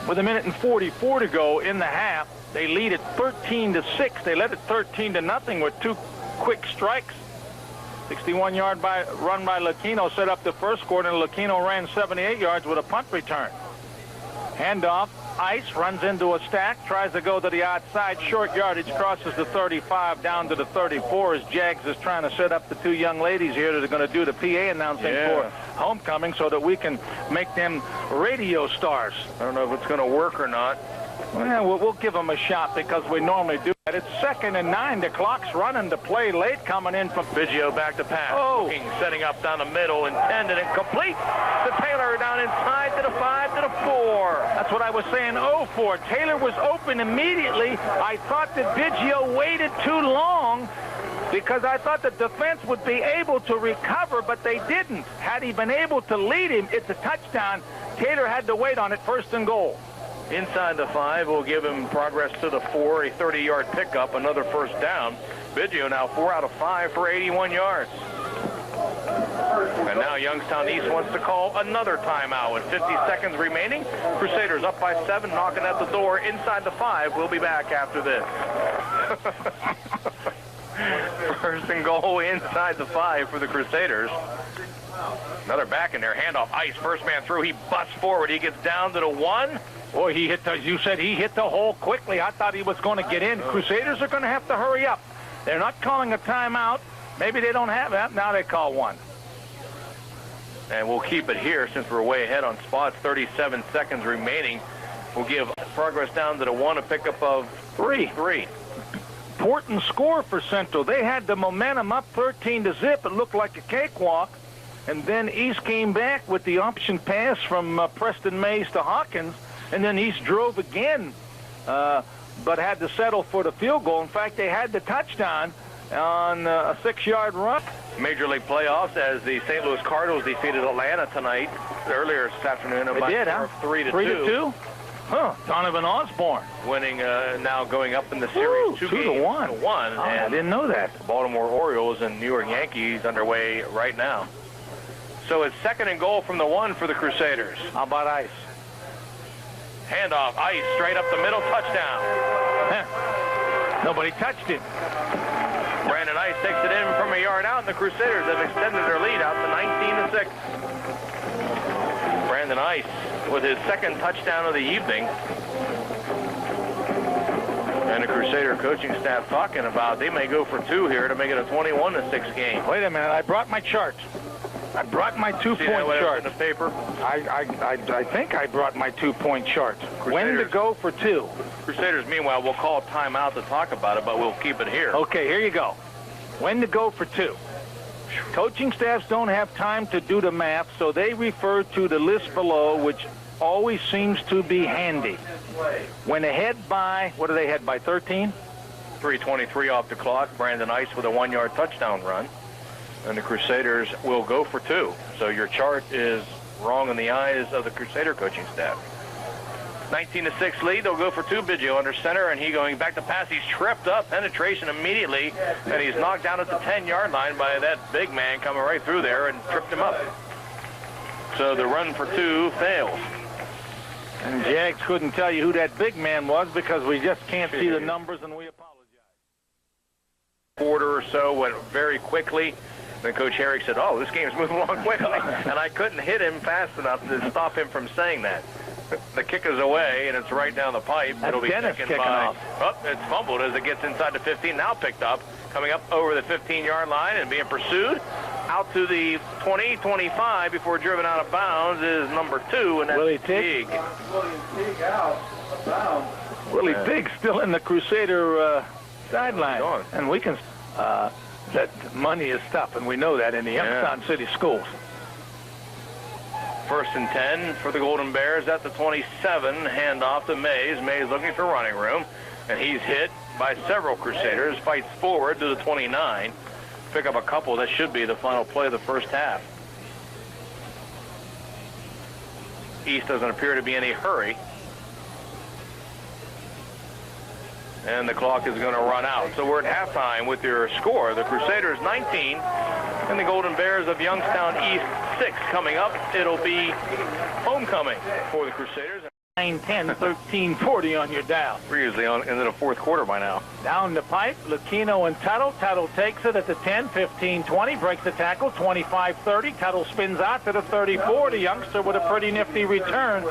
with 1:44 to go in the half. They lead it 13-6. They led it 13-0 with 2 quick strikes. 61-yard run by Lucchino set up the first quarter, and Lucchino ran 78 yards with a punt return. Handoff. Ice runs into a stack, tries to go to the outside, short yardage, crosses the 35 down to the 34 as Jags is trying to set up the 2 young ladies here that are going to do the PA announcing for homecoming so that we can make them radio stars. I don't know if it's going to work or not. Well, we'll give them a shot because we normally do that. It's 2nd and 9. The clock's running to play late coming in from Biggio back to pass. Oh. Looking, setting up down the middle, intended and complete to Taylor down inside to the 5 to the 4. That's what I was saying. 0-4. Taylor was open immediately. I thought that Biggio waited too long because I thought the defense would be able to recover, but they didn't. Had he been able to lead him, it's a touchdown. Taylor had to wait on it, 1st and goal. Inside the 5 will give him progress to the 4, a 30-yard pickup, another first down. Biggio now 4 out of 5 for 81 yards. And now Youngstown East wants to call another timeout with 50 seconds remaining. Crusaders up by 7, knocking at the door inside the 5. We'll be back after this. First and goal inside the 5 for the Crusaders. Another back in there. Handoff. Ice, first man through. He busts forward. He gets down to the 1. Boy, he hit you said he hit the hole quickly. I thought he was going to get in. Crusaders are going to have to hurry up. They're not calling a timeout. Maybe they don't have that. Now they call one. And we'll keep it here since we're way ahead on spots. 37 seconds remaining. We'll give progress down to the 1, a pickup of 3. Important score for Central. They had the momentum up 13-0. It looked like a cakewalk. And then East came back with the option pass from Preston Mays to Hawkins. And then East drove again, but had to settle for the field goal. In fact, they had the touchdown on a 6-yard run. Major League playoffs as the St. Louis Cardinals defeated Atlanta tonight, earlier this afternoon. They did, huh? 3-2. 3-2? Donovan Osborne. Winning now going up in the series 2-1. Oh, I didn't know that. The Baltimore Orioles and New York Yankees underway right now. So it's 2nd and goal from the 1 for the Crusaders. How about Ice? Handoff, Ice, straight up the middle, touchdown. Nobody touched it. Brandon Ice takes it in from a yard out, and the Crusaders have extended their lead out to 19-6. Brandon Ice with his 2nd touchdown of the evening. And the Crusader coaching staff talking about they may go for 2 here to make it a 21-6 game. Wait a minute, I brought my chart. I brought my 2-point chart. In the paper? I think I brought my 2-point chart. When to go for 2. Crusaders, meanwhile, we'll call timeout to talk about it, but we'll keep it here. Okay, here you go. When to go for 2. Coaching staffs don't have time to do the math, so they refer to the list below, which always seems to be handy. When ahead by, what do they head by, 13? 3:23 off the clock. Brandon Ice with a 1-yard touchdown run. And the Crusaders will go for 2. So your chart is wrong in the eyes of the Crusader coaching staff. 19-6 lead. They'll go for 2. Biggio under center, and he going back to pass. He's tripped up. Penetration immediately, and he's knocked down at the 10-yard line by that big man coming right through there and tripped him up. So the run for 2 fails. And Jags couldn't tell you who that big man was because we just can't see the numbers, and we apologize. Quarter or so went very quickly. Then Coach Herrick said, oh, this game's moving along quickly. And I couldn't hit him fast enough to stop him from saying that. The kick is away, and it's right down the pipe. That's It'll be Dennis taken kicking by... off. Oh, it's fumbled as it gets inside the 15. Now picked up. Coming up over the 15-yard line and being pursued. Out to the 20, 25 before driven out of bounds is number 2, and that's Willie Teague. William Teague out of bounds. Willie Teague still in the Crusader sideline. And we can... that money is tough, and we know that in the Youngstown City schools. 1st and 10 for the Golden Bears at the 27. Handoff to Mays. Mays looking for running room, and he's hit by several Crusaders. Fights forward to the 29. Pick up a couple. That should be the final play of the first half. East doesn't appear to be in any hurry. And the clock is going to run out. So we're at halftime with your score. The Crusaders 19 and the Golden Bears of Youngstown East 6 coming up. It'll be homecoming for the Crusaders. 9-10, 13-40 on your dial. We're usually into the 4th quarter by now. Down the pipe, Lucchino and Tuttle. Tuttle takes it at the 10, 15-20, breaks the tackle, 25-30. Tuttle spins out to the 34. The youngster with a pretty nifty return.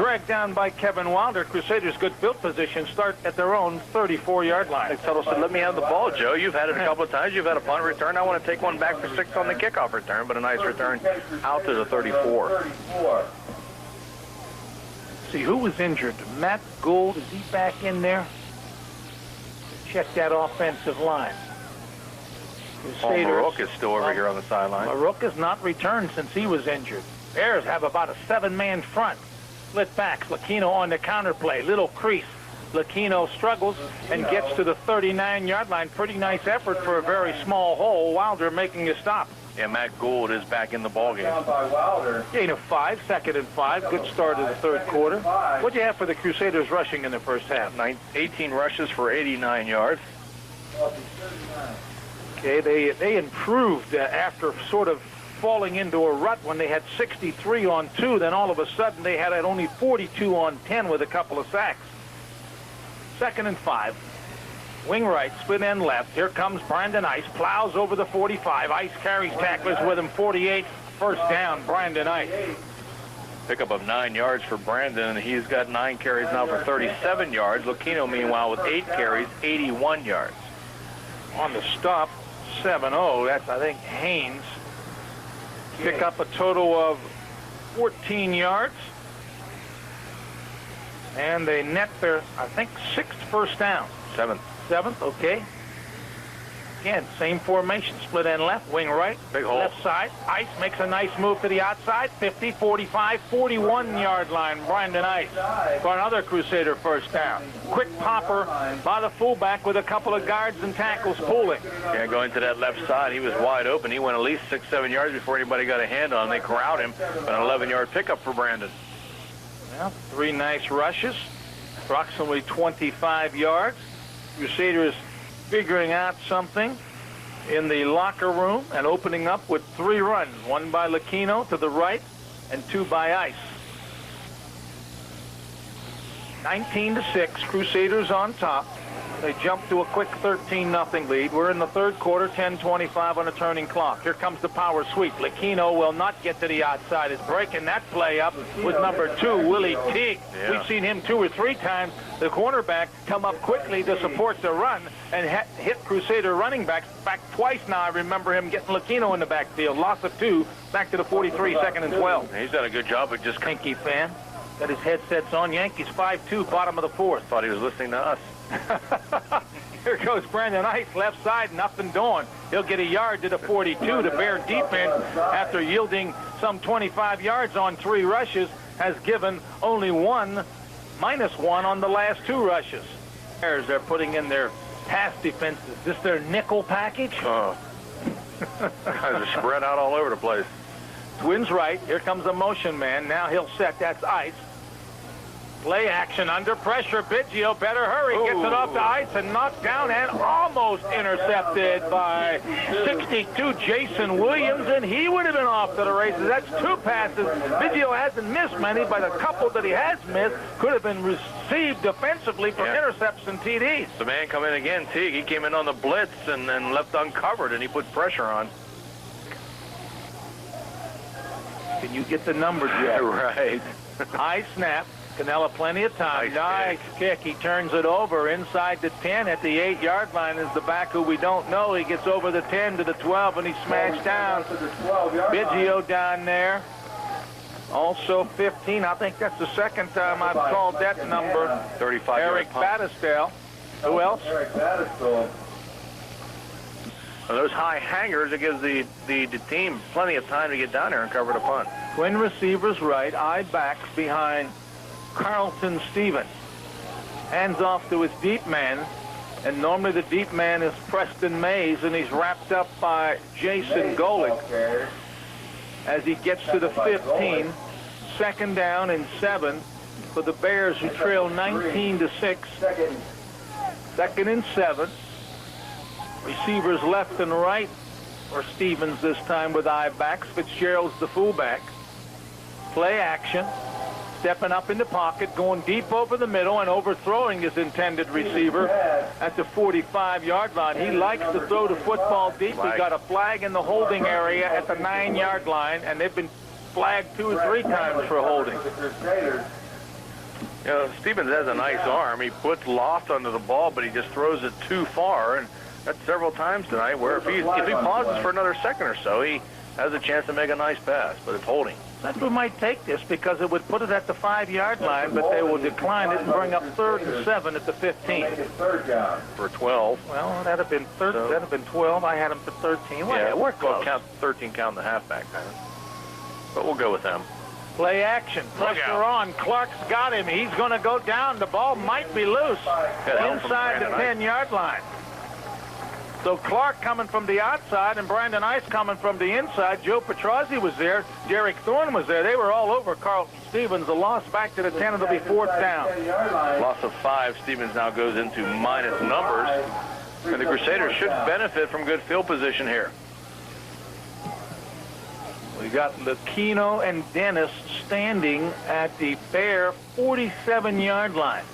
Dragged down by Kevin Wilder. Crusaders good field position start at their own 34-yard line. Tuttle said, let me have the ball, Joe. You've had it a couple of times. You've had a punt return. I want to take one back for 6 on the kickoff return, but a nice return out to the 34. See who was injured. Matt Gould, is he back in there? Check that offensive line. Paul Marook is still over here on the sideline. Marook has not returned since he was injured. Bears have about a 7-man front. Split backs. Lucchino on the counter play. Little crease. Lucchino struggles and gets to the 39-yard line. Pretty nice effort for a very small hole. Wilder making a stop. Yeah, Matt Gould is back in the ballgame. Gain of 5, 2nd and 5. Good start of the 3rd quarter. What'd you have for the Crusaders rushing in the first half? 18 rushes for 89 yards. Okay, they improved after sort of falling into a rut when they had 63 on 2. Then all of a sudden they had only 42 on 10 with a couple of sacks. 2nd and 5. Wing right, split end left. Here comes Brandon Ice. Plows over the 45. Ice carries tacklers with him. 48. First down, Brandon Ice. Pickup of 9 yards for Brandon. He's got 9 carries now for 37 yards. Lucchino, meanwhile, with 8 carries, 81 yards. On the stop, 7-0. That's, I think, Haynes. Pick up a total of 14 yards. And they net their, I think, 6th first down. 7th, okay. Again, same formation. Split end left, wing right, big hole. Left side. Ice makes a nice move to the outside. 50, 45, 41-yard line. Brandon Ice for another Crusader first down. Quick popper by the fullback with a couple of guards and tackles pulling. Yeah, going to that left side, he was wide open. He went at least 6, 7 yards before anybody got a hand on him. They corralled him. An 11-yard pickup for Brandon. Well, 3 nice rushes, approximately 25 yards. Crusaders figuring out something in the locker room and opening up with 3 runs, 1 by Lucchino to the right and 2 by Ice. 19-6, Crusaders on top. They jump to a quick 13-0 lead. We're in the third quarter, 10:25 on the turning clock. Here comes the power sweep. Lucchino will not get to the outside. Is breaking that play up with number 2, Willie Teague. Yeah. We've seen him 2 or 3 times, the cornerback, come up quickly to support the run and hit Crusader running backs back twice now. I remember him getting Lucchino in the backfield. Loss of 2, back to the 43, 2nd and 12. He's done a good job of just... Yankee fan. Got his headsets on. Yankees 5-2, bottom of the 4th. Thought he was listening to us. Here goes Brandon Ice, left side, nothing doing. He'll get a yard to the 42. The Bear defense, after yielding some 25 yards on 3 rushes, has given only -1 on the last 2 rushes. Bears, they're putting in their pass defense. Is this their nickel package? Oh. Guys are spread out all over the place. Twins right. Here comes a motion man. Now he'll set. That's Ice. Play action under pressure. Biggio better hurry. Gets it off to Ice and knocked down and almost intercepted by 62 Jason Williams, and he would have been off to the races. That's 2 passes. Biggio hasn't missed many, but a couple that he has missed could have been received defensively for intercepts and TDs. The man come in again, Teague. He came in on the blitz and then left uncovered, and he put pressure on. Can you get the numbers yet? Right. High snap. Canella plenty of time. Nice kick. He turns it over inside the 10 at the 8-yard line. Is the back who we don't know. He gets over the 10 to the 12 and he smashed down. Biggio down there. Also 15. I think that's the 2nd time I've called that number. 35. Eric Battistell. Who else? Eric Battistell. Those high hangers, it gives the team plenty of time to get down there and cover the punt. Twin receivers right, eye backs behind Carlton Stevens. Hands off to his deep man, and normally the deep man is Preston Mays, and he's wrapped up by Jason Golick as he gets to the 15. 2nd down and 7 for the Bears, who trail 19-6. 2nd and 7. Receivers left and right for Stevens this time with eye backs. Fitzgerald's the fullback. Play action. Stepping up in the pocket, going deep over the middle and overthrowing his intended receiver at the 45-yard line. He likes to throw the football deep. He got a flag in the holding area at the 9-yard line, and they've been flagged 2 or 3 times for holding. You know, Stevens has a nice arm. He puts loft under the ball, but he just throws it too far, and that's several times tonight where if he pauses for another second or so, he has a chance to make a nice pass, but it's holding. Central might take this because it would put it at the 5-yard line, but they will decline it and bring up 3rd and 7 at the 15. For 12. Well, that'd have been 12. I had them for 13. Well, Yeah, we're close. Count 13, count the halfback pass. But we'll go with them. Play action. Pressure on. Clark's got him. He's going to go down. The ball might be loose inside the 10-yard line. So Clark coming from the outside and Brandon Ice coming from the inside. Joe Petrozzi was there. Derek Thorne was there. They were all over Carlton Stevens. The loss back to the 10. It'll be 4th down. Loss of 5. Stevens now goes into minus numbers. And the Crusaders should benefit from good field position here. We got Lucchino and Dennis standing at the Bear 47-yard line.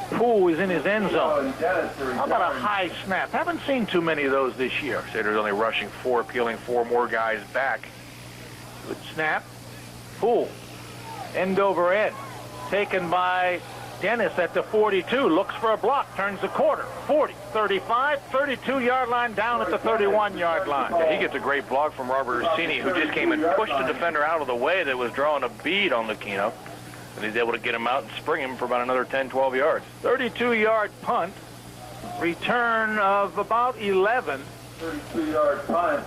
Poole is in his end zone. How about a high snap? Haven't seen too many of those this year. Crusaders only rushing 4, peeling 4 more guys back. Good snap. Poole. End over end. Taken by Dennis at the 42. Looks for a block. Turns the quarter. 40, 35, 32-yard line down at the 31-yard line. Yeah, he gets a great block from Robert Ursini, who just came and pushed the defender out of the way that was drawing a bead on Lucchino. And he's able to get him out and spring him for about another 10, 12 yards. 32-yard punt. Return of about 11. 32-yard punt.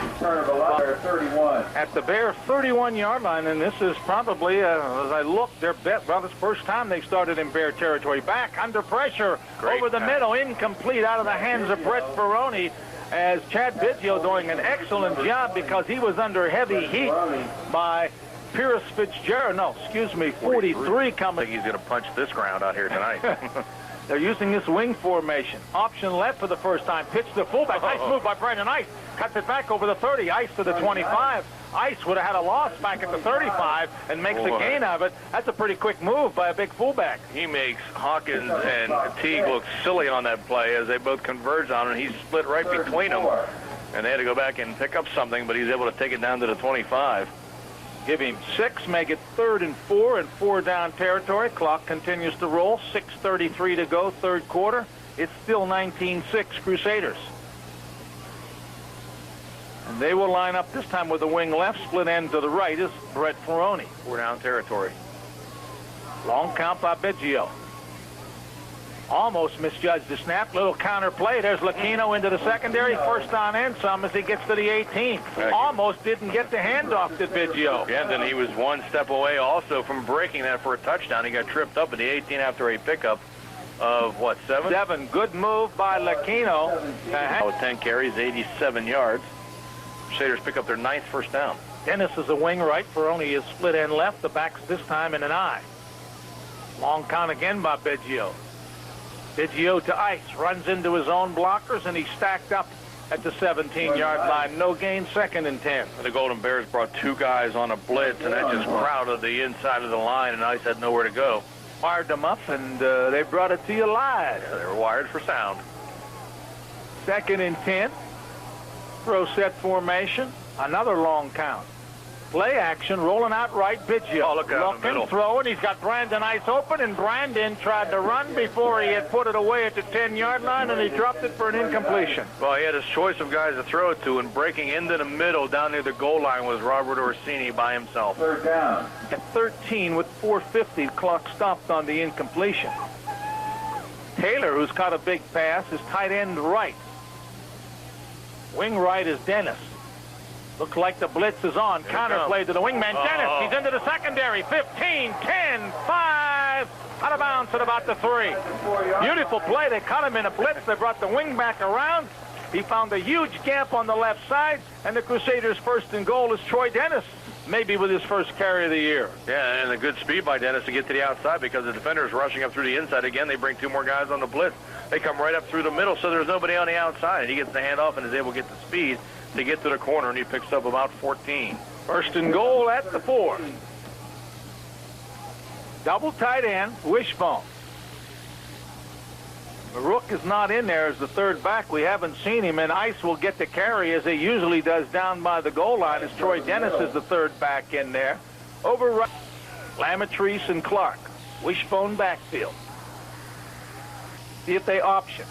Return of 11, 31. At the Bear 31-yard line, and this is probably, as I look, their best. Well, this first time they've started in Bear territory. Back under pressure, Great over the pass. middle, incomplete out of the hands of Brett Ferroni, as Chad Biggio doing an excellent job because he was under heavy heat by Pierce Fitzgerald, no, excuse me, 43 I coming. think he's going to punch this ground out here tonight. They're using this wing formation. Option left for the first time. Pitch to the fullback. Nice move by Brandon Ice. Cuts it back over the 30. Ice to the 25. Ice would have had a loss back at the 35 and makes a gain of it. That's a pretty quick move by a big fullback. He makes Hawkins and Teague look silly on that play as they both converge on him. He split right between them. And they had to go back and pick up something, but he's able to take it down to the 25. Give him 6, make it 3rd and 4 and 4 down territory. Clock continues to roll. 6:33 to go, third quarter. It's still 19-6 Crusaders. And they will line up this time with the wing left. Split end to the right is Brett Ferroni. 4 down territory. Long count by Biggio. Almost misjudged the snap. Little counter play. There's Lucchino into the secondary. First down and some as he gets to the 18. Almost didn't get the handoff to Biggio. Yeah, then he was one step away also from breaking that for a touchdown. He got tripped up at the 18 after a pickup of, what, 7? 7. Good move by Lucchino. 10 carries, 87 yards. Crusaders pick up their 9th first down. Dennis is a wing right. Ferroni is split end left. The backs this time in an eye. Long count again by Biggio. Biggio to Ice, runs into his own blockers, and he's stacked up at the 17-yard line. No gain, 2nd and 10. The Golden Bears brought 2 guys on a blitz, and that just crowded the inside of the line, and Ice had nowhere to go. Fired them up, and they brought it to you live. Yeah, they were wired for sound. 2nd and 10. Throw set formation. Another long count. Play action, rolling out right, Biggio. Oh, look out in the middle. Throw, and he's got Brandon Ice open, and Brandon tried to run before he had put it away at the 10-yard line, and he dropped it for an incompletion. Well, he had his choice of guys to throw it to, and breaking into the middle down near the goal line was Robert Orsini by himself. 3rd down. At 13 with 4:50, clock stopped on the incompletion. Taylor, who's caught a big pass, is tight end right. Wing right is Dennis. Looks like the blitz is on. Counter play to the wingman. Dennis, he's into the secondary. 15, 10, 5. Out of bounds at about the 3. Beautiful play. They caught him in a blitz. They brought the wing back around. He found a huge gap on the left side. And the Crusaders' 1st and goal is Troy Dennis, maybe with his first carry of the year. Yeah, and a good speed by Dennis to get to the outside because the defender is rushing up through the inside again. They bring 2 more guys on the blitz. They come right up through the middle, so there's nobody on the outside. And he gets the handoff and is able to get the speed to get to the corner, and he picks up about 14. 1st and goal at the 4. Double tight end, Wishbone. Rook is not in there as the 3rd back. We haven't seen him, and Ice will get the carry as he usually does down by the goal line as Troy Dennis is the 3rd back in there. Over right, Lamatrice and Clark. Wishbone backfield. See if they option.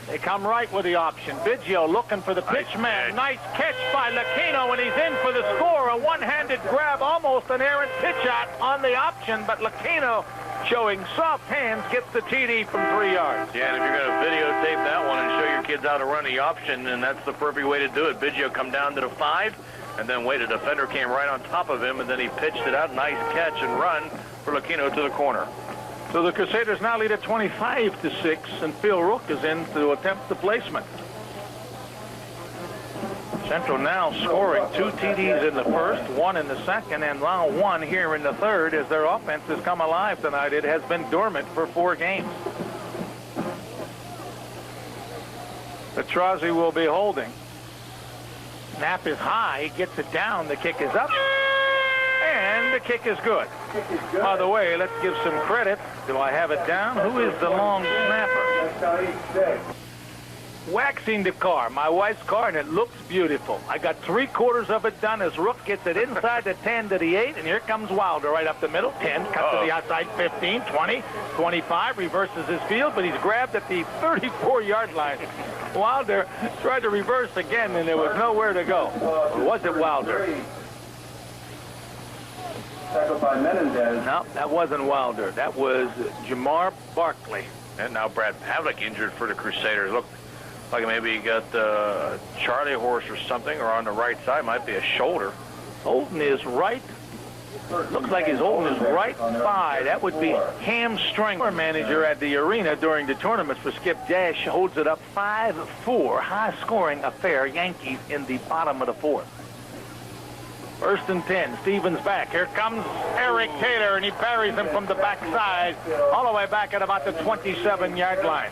They come right with the option. Biggio looking for the pitch man. Nice catch by Lucchino, and he's in for the score. A one-handed grab, almost an errant pitch out on the option, but Lucchino, showing soft hands, gets the TD from 3 yards. Yeah, and if you're going to videotape that one and show your kids how to run the option, and that's the perfect way to do it. Biggio come down to the 5, and then wait. A defender came right on top of him, and then he pitched it out. Nice catch and run for Lucchino to the corner. So the Crusaders now lead at 25-6, and Phil Rook is in to attempt the placement. Central now scoring 2 TDs in the 1st, 1 in the 2nd, and now 1 here in the 3rd as their offense has come alive tonight. It has been dormant for 4 games. Petrozzi will be holding. Snap is high. He gets it down. The kick is up. And the kick is good. By the way, let's give some credit. Do I have it down? Who is the long snapper? Waxing the car, my wife's car, and it looks beautiful. I got 3/4 of it done as Rook gets it inside the 10 to the 8, and here comes Wilder right up the middle. 10, cut to the outside, 15, 20, 25, reverses his field, but he's grabbed at the 34-yard line. Wilder tried to reverse again, and there was nowhere to go. Or was it Wilder? Tackled by Menendez. No, that wasn't Wilder. That was Jamar Barkley. And now Brad Pavlik injured for the Crusaders. Look like maybe he got Charlie horse or something, or on the right side. Might be a shoulder. Holding his right. Looks like he's holding his right thigh. That would be hamstring. Our manager at the arena during the tournaments for Skip Dash holds it up 5-4. High-scoring affair. Yankees in the bottom of the 4th. First and 10. Stevens back. Here comes Eric Taylor, and he buries him from the backside all the way back at about the 27-yard line.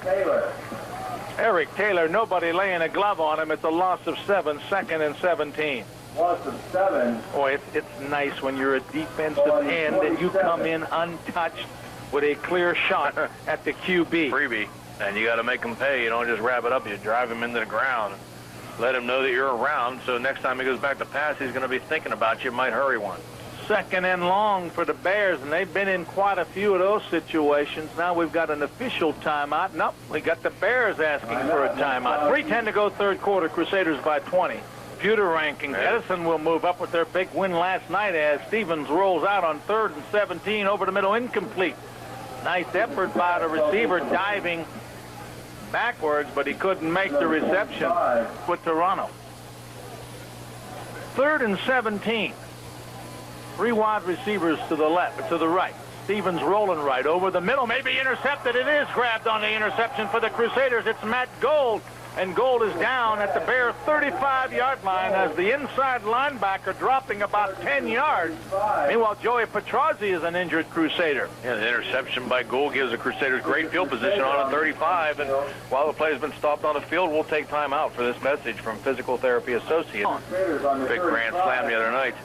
Eric Taylor, nobody laying a glove on him. It's a loss of 7, 2nd and 17. Loss of 7. Boy, it's nice when you're a defensive end and you come in untouched with a clear shot at the QB. Freebie. And you got to make him pay. You don't just wrap it up. You drive him into the ground. Let him know that you're around, so next time he goes back to pass, he's going to be thinking about you. Might hurry one. 2nd and long for the Bears, and they've been in quite a few of those situations. Now we've got an official timeout. Nope, we got the Bears asking for a timeout. 3:10 to go, third quarter. Crusaders by 20. Computer rankings. Edison will move up with their big win last night as Stevens rolls out on 3rd and 17 over the middle, incomplete. Nice effort by the receiver diving backwards, but he couldn't make the reception with Toronto. 3rd and 17. 3 wide receivers to the left, to the right. Stevens rolling right over the middle, maybe intercepted. It is grabbed on the interception for the Crusaders. It's Matt Gold, and Gold is down at the Bear 35-yard line as the inside linebacker dropping about 10 yards. Meanwhile, Joey Petrozzi is an injured Crusader. Yeah, the interception by Gould gives the Crusaders great field position on a 35, and while the play has been stopped on the field, we'll take time out for this message from Physical Therapy Associates. Big grand slam the other night.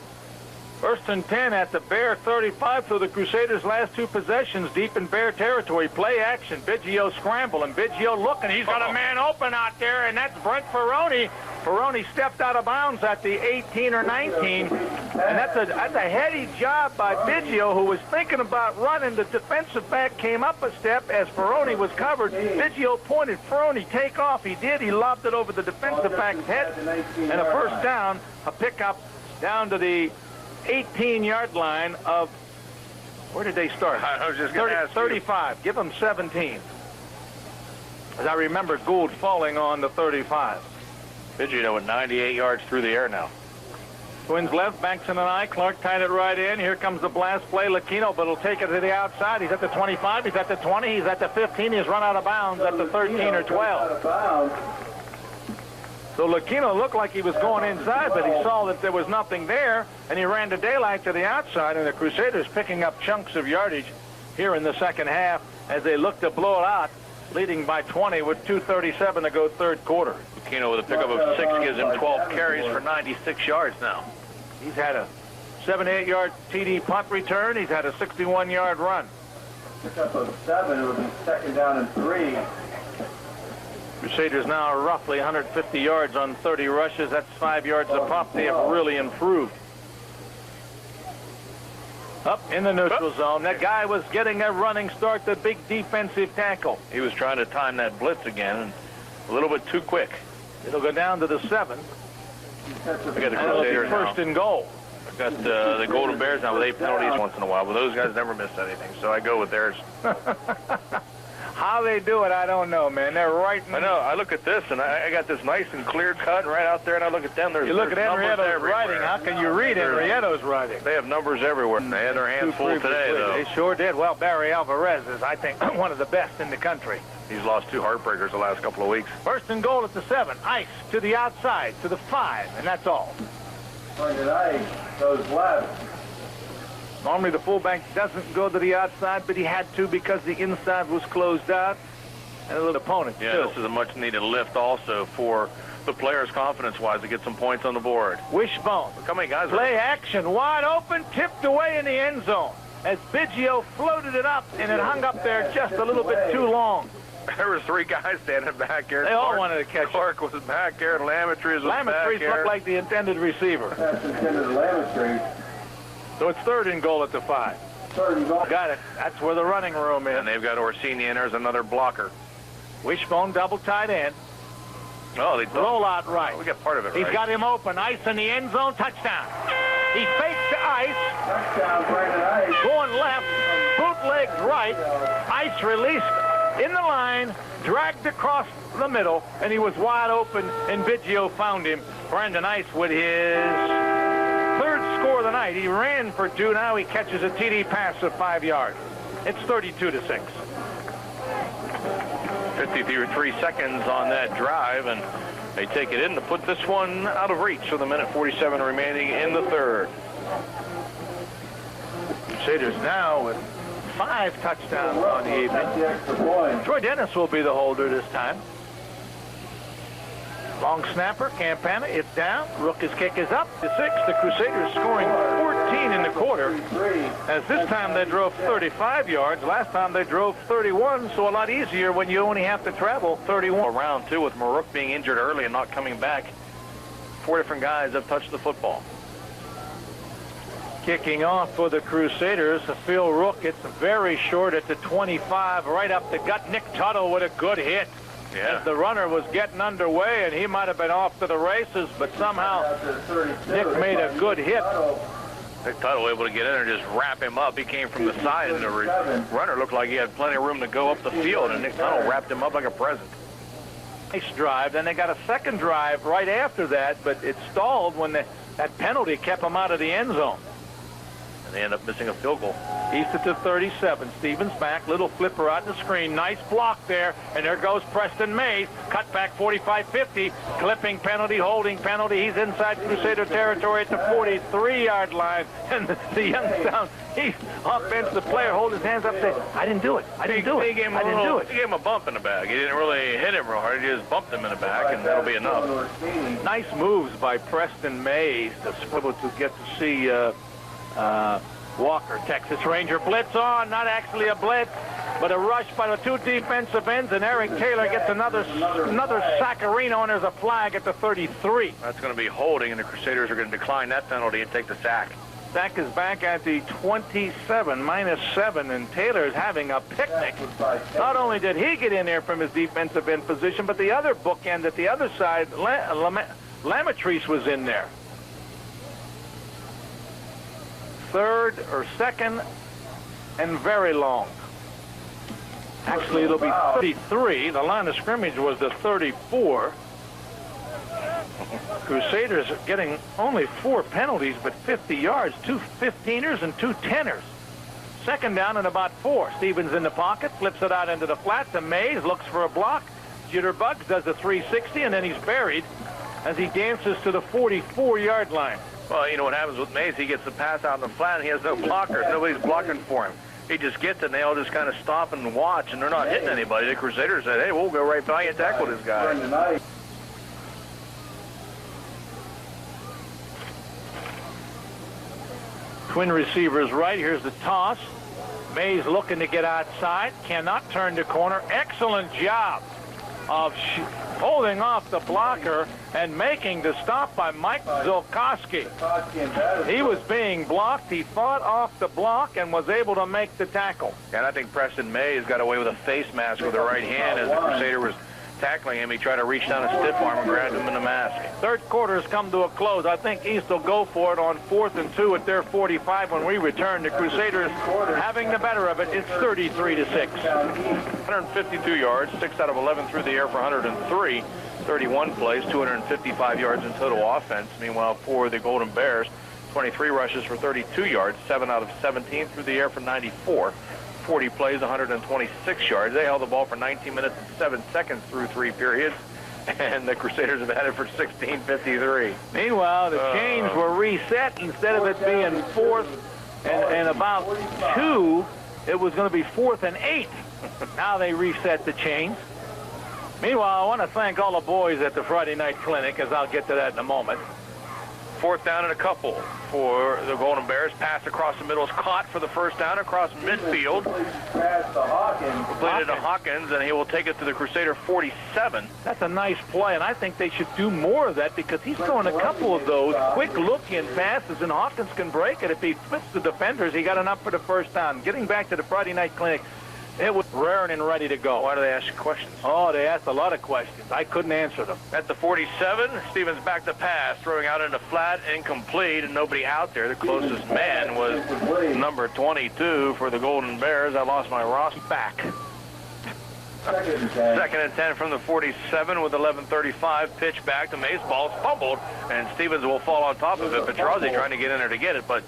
1st and 10 at the Bear 35 for the Crusaders' last 2 possessions deep in Bear territory. Play action. Biggio scramble, and Biggio looking. He's got a man open out there, and that's Brent Ferroni. Ferroni stepped out of bounds at the 18 or 19, and that's a heady job by Biggio, who was thinking about running. The defensive back came up a step as Ferroni was covered. Biggio pointed, Ferroni, take off. He did. He lobbed it over the defensive back's head, and a first down, a pickup down to the 18-yard line of, where did they start? I was just going to ask 35. Give them 17. As I remember Gould falling on the 35. Biggio with 98 yards through the air now. Twins left, Banks and I. Clark tied it right in. Here comes the blast play. Lucchino, but he'll take it to the outside. He's at the 25. He's at the 20. He's at the 15. He's run out of bounds at the 13 or 12. So Lucchino looked like he was going inside, but he saw that there was nothing there, and he ran the daylight to the outside, and the Crusaders picking up chunks of yardage here in the second half as they look to blow it out, leading by 20 with 2:37 to go, third quarter. Lucchino with a pickup of 6 gives him 12 carries for 96 yards now. He's had a 78-yard TD punt return. He's had a 61-yard run. Pickup of 7, it would be 2nd down and 3. Crusaders now are roughly 150 yards on 30 rushes. That's 5 yards a pop. They have really improved. Up in the neutral zone. That guy was getting a running start, the big defensive tackle. He was trying to time that blitz again, and a little bit too quick. It'll go down to the 7. We got the Crusaders now. First and goal. I've got the Golden Bears now with 8 penalties once in a while, but those guys never miss anything, so I go with theirs. How they do it, I don't know, man. They're right. I know. I look at this, and I got this nice and clear cut right out there, and I look at them. There's you look at Henrietto's writing. How can you read Henrietto's writing? They have numbers everywhere. They had their hands full today, though. They sure did. Well, Barry Alvarez is, I think, one of the best in the country. He's lost 2 heartbreakers the last couple of weeks. First and goal at the 7. Ice to the outside, to the 5, and that's all. Ice goes left. Normally the fullback doesn't go to the outside, but he had to because the inside was closed out. And a little opponent, yeah, too. This is a much-needed lift also for the players confidence-wise to get some points on the board. Wishbone. Look how many guys Play action, wide open, tipped away in the end zone as Biggio floated it up, and it hung up there just a little bit too long. There were 3 guys standing back here. They all wanted to catch Clark was back here, and Lamatries was back here. looked like the intended receiver. That's intended Lamatries. So it's 3rd and goal at the 5. 3rd and goal. Got it. That's where the running room is. And they've got Orsini, and there's another blocker. Wishbone double tight end. Oh, they roll out right. We got part of it right. He's got him open. Ice in the end zone. Touchdown. He fakes to Ice. Touchdown, Brandon Ice. Going left. Bootlegs right. Ice released in the line. Dragged across the middle. And he was wide open. And Biggio found him. Brandon Ice with his 3rd score of the night. He ran for 2. Now he catches a TD pass of 5 yards. It's 32-6. 53 seconds on that drive, and They take it in to put this one out of reach with 1:47 remaining in the third. Crusaders now with 5 touchdowns on the evening. Troy Dennis will be the holder this time. Long snapper, Campana, it's down. Rook's kick is up to 6. The Crusaders scoring 14 in the quarter. As this time they drove 35 yards. Last time they drove 31, so a lot easier when you only have to travel 31. Round 2 with Marook being injured early and not coming back. 4 different guys have touched the football. Kicking off for the Crusaders, Phil Rook. It's very short at the 25, right up the gut. Nick Tuttle with a good hit. Yeah. As the runner was getting underway, and he might have been off to the races, but somehow Nick made a good hit. Nick Tuttle able to get in there and just wrap him up. He came from the side, and the runner looked like he had plenty of room to go up the field, and Nick Tuttle wrapped him up like a present. Nice drive. Then they got a second drive right after that, but it stalled when that penalty kept them out of the end zone. They end up missing a field goal. East to 37. Stevens back. Little flipper out the screen. Nice block there. And there goes Preston Mays. Cut back 45-50. Clipping penalty. Holding penalty. He's inside Crusader territory at the 43-yard line. And the Youngstown East offensive player hold his hands up and say, I didn't do it. I didn't do it. He gave him a bump in the back. He didn't really hit him real hard. He just bumped him in the back, and that'll be enough. Nice moves by Preston Mays to able to get to see Walker, Texas Ranger blitz on, not actually a blitz, but a rush by the 2 defensive ends, and Eric Taylor gets another saccarino, and there's a flag at the 33. That's going to be holding, and the Crusaders are going to decline that penalty and take the sack. Sack is back at the 27, -7, and Taylor's having a picnic. Not only did he get in there from his defensive end position, but the other bookend at the other side, Lamatrice was in there. Third or second and very long. Actually, it'll be 33. The line of scrimmage was the 34. Crusaders are getting only 4 penalties, but 50 yards, 2 15ers and 2 10ers. Second down and about 4. Stevens in the pocket, flips it out into the flat to Mays, looks for a block. Jitterbugs does a 360, and then he's buried as he dances to the 44-yard line. Well, you know what happens with Mays? He gets the pass out in the flat, and he has no blockers. Nobody's blocking for him. He just gets it, and they all just kind of stop and watch, and they're not hitting anybody. The Crusaders said, hey, we'll go right by you and tackle this guy. Twin receivers right. Here's the toss. Mays looking to get outside. Cannot turn the corner. Excellent job of holding off the blocker and making the stop by Mike Zolkowski. He was being blocked. He fought off the block and was able to make the tackle. And I think Preston Mays got away with a face mask with the right hand as the Crusader was tackling him. He tried to reach down a stiff arm and grabbed him in the mask. Third quarter has come to a close. I think East will go for it on 4th and 2 at their 45 when we return. The Crusaders having the better of it. It's 33-6. 152 yards, 6 out of 11 through the air for 103. 31 plays, 255 yards in total offense. Meanwhile, for the Golden Bears, 23 rushes for 32 yards, 7 out of 17 through the air for 94. 40 plays, 126 yards. They held the ball for 19 minutes and 7 seconds through 3 periods, and the Crusaders have had it for 16:53. Meanwhile, the chains were reset. Instead of it being 4th and about 2, it was going to be 4th and 8. Now they reset the chains. Meanwhile, I want to thank all the boys at the Friday night clinic, as I'll get to that in a moment. 4th down and a couple for the Golden Bears. Pass across the middle is caught for the first down across midfield. Completed to Hawkins, and he will take it to the Crusader 47. That's a nice play, and I think they should do more of that because he's throwing a couple of those quick look-in passes, and Hawkins can break it. If he fits the defenders, he got enough for the first down. Getting back to the Friday night clinic, it was raring and ready to go. Why do they ask you questions? Oh, they asked a lot of questions. I couldn't answer them. At the 47, Stevens back to pass, throwing out into flat, incomplete, and nobody out there. The closest man was number 22 for the Golden Bears. I lost my roster back. Second and 10 from the 47 with 11:35. Pitch back to Mays. Ball's fumbled, and Stevens will fall on top of it. Petrozzi trying to get in there to get it, but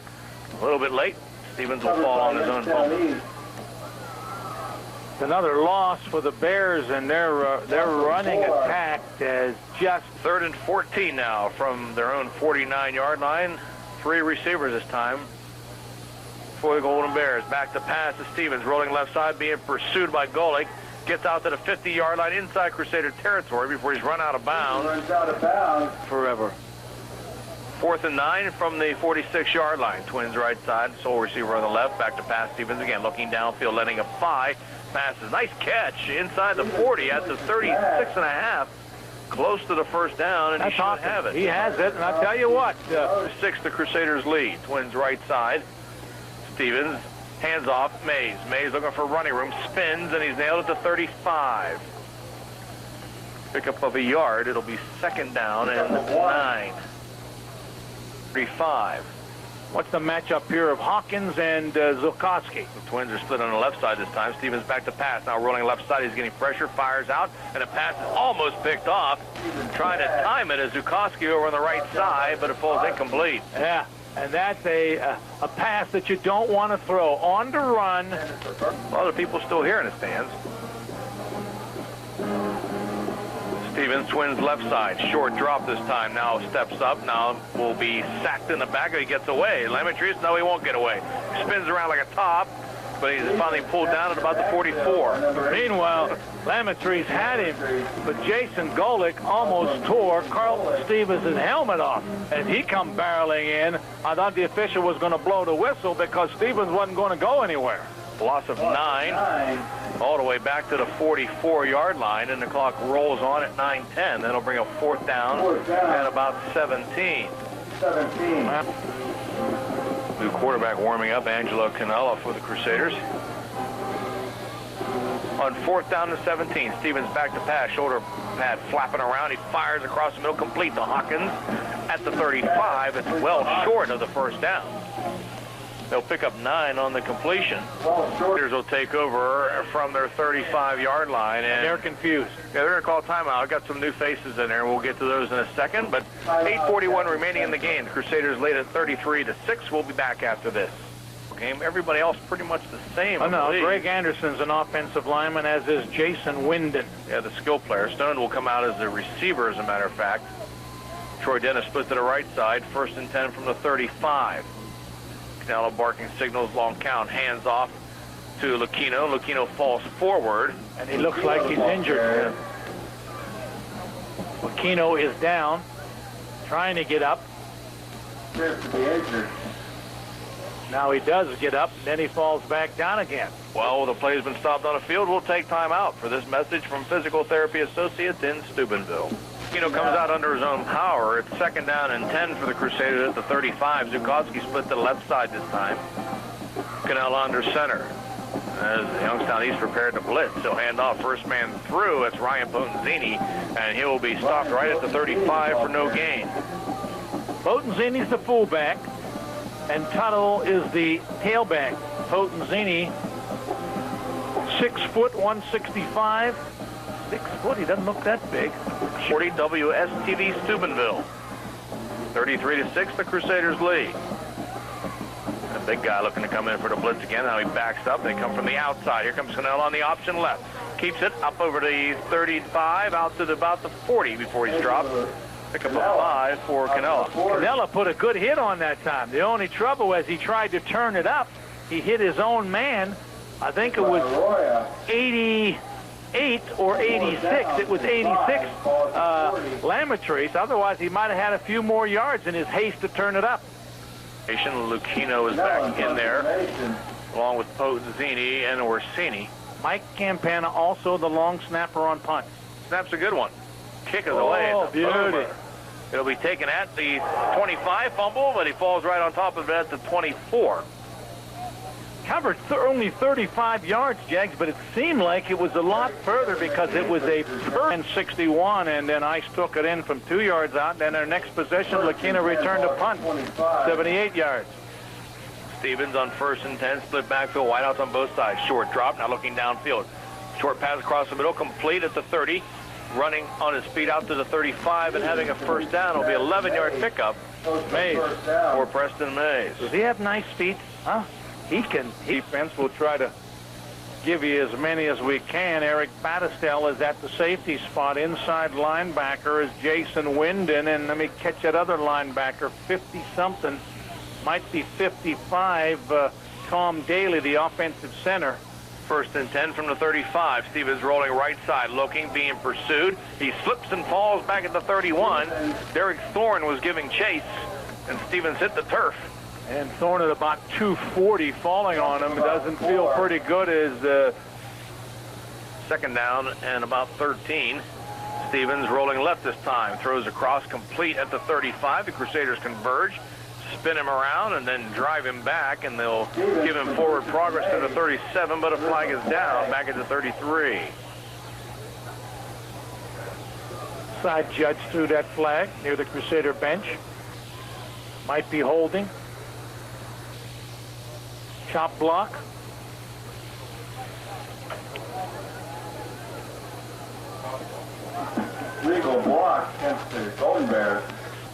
a little bit late. Stevens will fall on his own fumble. It's another loss for the Bears, and their running attack is just 3rd and 14 now from their own 49-yard line. 3 receivers this time for the Golden Bears. Back to pass to Stevens, rolling left side, being pursued by Golick. Gets out to the 50-yard line inside Crusader territory before he's run out of bounds. Runs out of bounds. forever. 4th and 9 from the 46-yard line. Twins right side, sole receiver on the left. Back to pass. Stevens again looking downfield, letting a fly. Passes. Nice catch inside the 40 at the 36.5. Close to the first down, and he should have it. He has it, and I'll tell you what. 6, the Crusaders lead. Twins right side. Stevens, hands off, Mays. Mays looking for running room, spins, and he's nailed it to 35. Pickup of a yard. It'll be 2nd down and 9. 35. What's the matchup here of Hawkins and Zukowski? The Twins are split on the left side this time. Stevens back to pass. Now rolling left side. He's getting pressure, fires out, and a pass is almost picked off. Trying to time it as Zukowski over on the right side, but it falls incomplete. Yeah. And that's a pass that you don't want to throw. On to run. A lot of people still here in the stands. Stevens, Twins left side. Short drop this time. Now steps up. Now will be sacked in the back. He gets away. Lemetries, no, he won't get away. Spins around like a top, but he's finally pulled down at about the 44. Meanwhile, Lemetries had him, but Jason Golick almost tore Carlton Stevens' helmet off as he come barreling in. I thought the official was going to blow the whistle because Stevens wasn't going to go anywhere. Loss of 9, all the way back to the 44-yard line, and the clock rolls on at 9:10. That'll bring a 4th down at about 17. 17. New quarterback warming up, Angelo Canella for the Crusaders. On 4th down to 17, Stevens back to pass, shoulder pad flapping around. He fires across the middle, complete to Hawkins at the 35. It's well short of the 1st down. They'll pick up 9 on the completion. Crusaders will take over from their 35-yard line. And they're confused. Yeah, they're going to call timeout. I've got some new faces in there, and we'll get to those in a second. But 8:41 remaining in the game. The Crusaders lead at 33-6. We'll be back after this. Game. Everybody else pretty much the same. Oh, no, Greg Anderson's an offensive lineman, as is Jason Winden. Yeah, the skill player. Stone will come out as the receiver, as a matter of fact. Troy Dennis split to the right side. 1st and 10 from the 35. Canelo barking signals, long count, hands off to Lucchino. Lucchino falls forward. And he looks like he's injured. Lucchino is down, trying to get up. Appears to be injured. Now he does get up, then he falls back down again. Well, the play's been stopped on the field. We'll take time out for this message from Physical Therapy Associates in Steubenville. Lucchino comes out under his own power. It's 2nd down and 10 for the Crusaders at the 35. Zukowski split to the left side this time. Canella under center. As Youngstown East prepared to blitz, he'll hand off first man through. It's Ryan Potenzini, and he'll be stopped right at the 35 for no gain. Potenzini's the fullback, and Tuttle is the tailback. Potenzini, 6 foot, 165. 6 foot, he doesn't look that big. 40 WSTV Steubenville. 33-6, the Crusaders lead. A big guy looking to come in for the blitz again. Now he backs up. They come from the outside. Here comes Canella on the option left. Keeps it up over the 35, out to about the 40 before he's dropped. Pick up a 5 for Canella. Canella put a good hit on that time. The only trouble was he tried to turn it up. He hit his own man. I think it was 88 or 86. It was 86 Lemetries. Otherwise, he might have had a few more yards in his haste to turn it up. Lucchino is back in there, along with Potenzini and Orsini. Mike Campana, also the long snapper on punts. Snap's a good one. Kick is away. Oh, beauty. It'll be taken at the 25 fumble, but he falls right on top of it at the 24. Covered only 35 yards, Jags, but it seemed like it was a lot further because it was a 61, and then Ice took it in from 2 yards out. And then their next possession, Lucchino returned a punt, 78 yards. Stevens on 1st and 10, split backfield, wideouts on both sides. Short drop, now looking downfield. Short pass across the middle, complete at the 30. Running on his feet out to the 35 and having a 1st down. It'll be 11-yard pickup. Mays. For Preston Mays. Does he have nice feet? Huh? He can. Defense will try to give you as many as we can. Eric Battistell is at the safety spot. Inside linebacker is Jason Winden, and let me catch that other linebacker, 50-something, might be 55, Tom Daly, the offensive center. 1st and 10 from the 35. Stevens rolling right side, looking, being pursued. He slips and falls back at the 31. Derek Thorne was giving chase, and Stevens hit the turf. And Thorne at about 240 falling on him. It doesn't feel pretty good as the 2nd down and about 13. Stevens rolling left this time. Throws across, complete at the 35. The Crusaders converge, spin him around, and then drive him back, and they'll give him forward progress to the 37, but a flag is down back at the 33. Side judge threw that flag near the Crusader bench. Might be holding. Chop block. Legal block against the Golden Bears.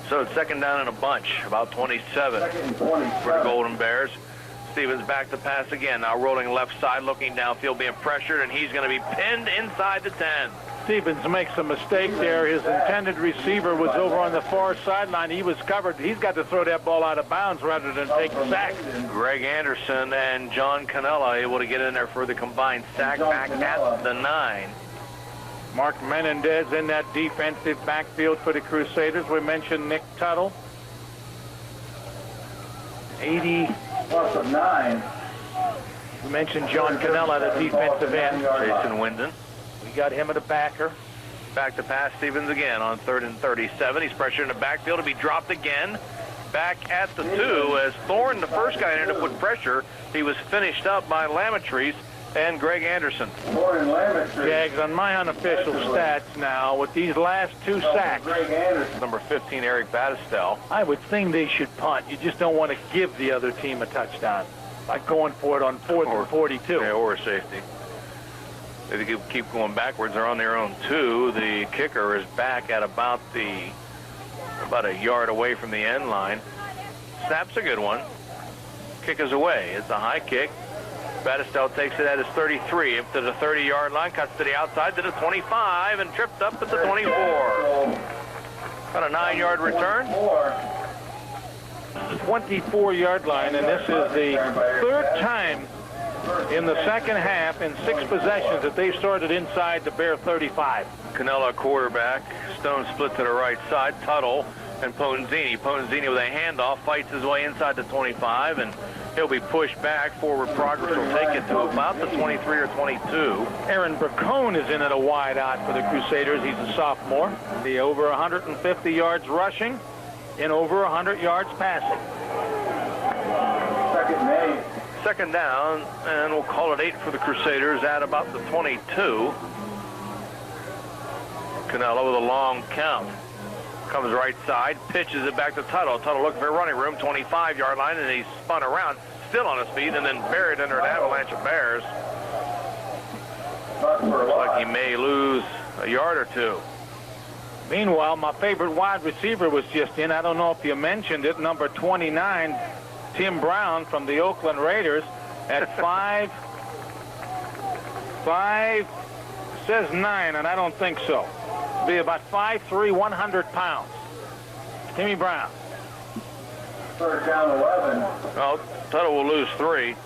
So it's 2nd down and a bunch, about 27 for the Golden Bears. Stevens back to pass again. Now rolling left side, looking downfield, being pressured, and he's going to be pinned inside the 10. Stevens makes a mistake there. His intended receiver was over on the far sideline. He was covered. He's got to throw that ball out of bounds rather than take a sack. Greg Anderson and John Cannella able to get in there for the combined sack back at the 9. Mark Menendez in that defensive backfield for the Crusaders. We mentioned Nick Tuttle. 80. Plus of 9. We mentioned John Cannella, the defensive end. Jason Winden. We got him at a backer. Back to pass Stevens again on 3rd and 37. He's pressured in the backfield to be dropped again. Back at the 2 as Thorne, the first guy, ended up with pressure. He was finished up by Lametries and Greg Anderson. Jags, on my unofficial stats now, with these last 2 sacks, Number 15, Eric Battistell. I would think they should punt. You just don't want to give the other team a touchdown by going for it on 4th and 42. Yeah, or a safety. If you keep going backwards, they're on their own 2. The kicker is back at about a yard away from the end line. Snap's a good one. Kick is away. It's a high kick. Battistell takes it at his 33, up to the 30-yard line, cuts to the outside to the 25, and tripped up at the 24. Got a 9-yard return. 24-yard line, and this is the 3rd time in the 2nd half in 6 possessions that they've started inside the Bear 35. Cannella quarterback. Stone split to the right side. Tuttle and Ponzini. Ponzini with a handoff fights his way inside the 25, and he'll be pushed back. Forward progress will take it to about the 23 or 22. Aaron Bracone is in at a wide out for the Crusaders. He's a sophomore. The over 150 yards rushing and over 100 yards passing. 2nd down, and we'll call it 8 for the Crusaders at about the 22. Cannella with a long count. Comes right side, pitches it back to Tuttle. Tuttle looking for running room, 25-yard line, and he spun around, still on his feet, and then buried under an avalanche of Bears. Looks like he may lose a yard or 2. Meanwhile, my favorite wide receiver was just in. I don't know if you mentioned it, number 29, Tim Brown from the Oakland Raiders at 5, says 9, and I don't think so. Be about 5'3", 100 pounds. Timmy Brown. 3rd down 11. Well, Tuttle will lose 3.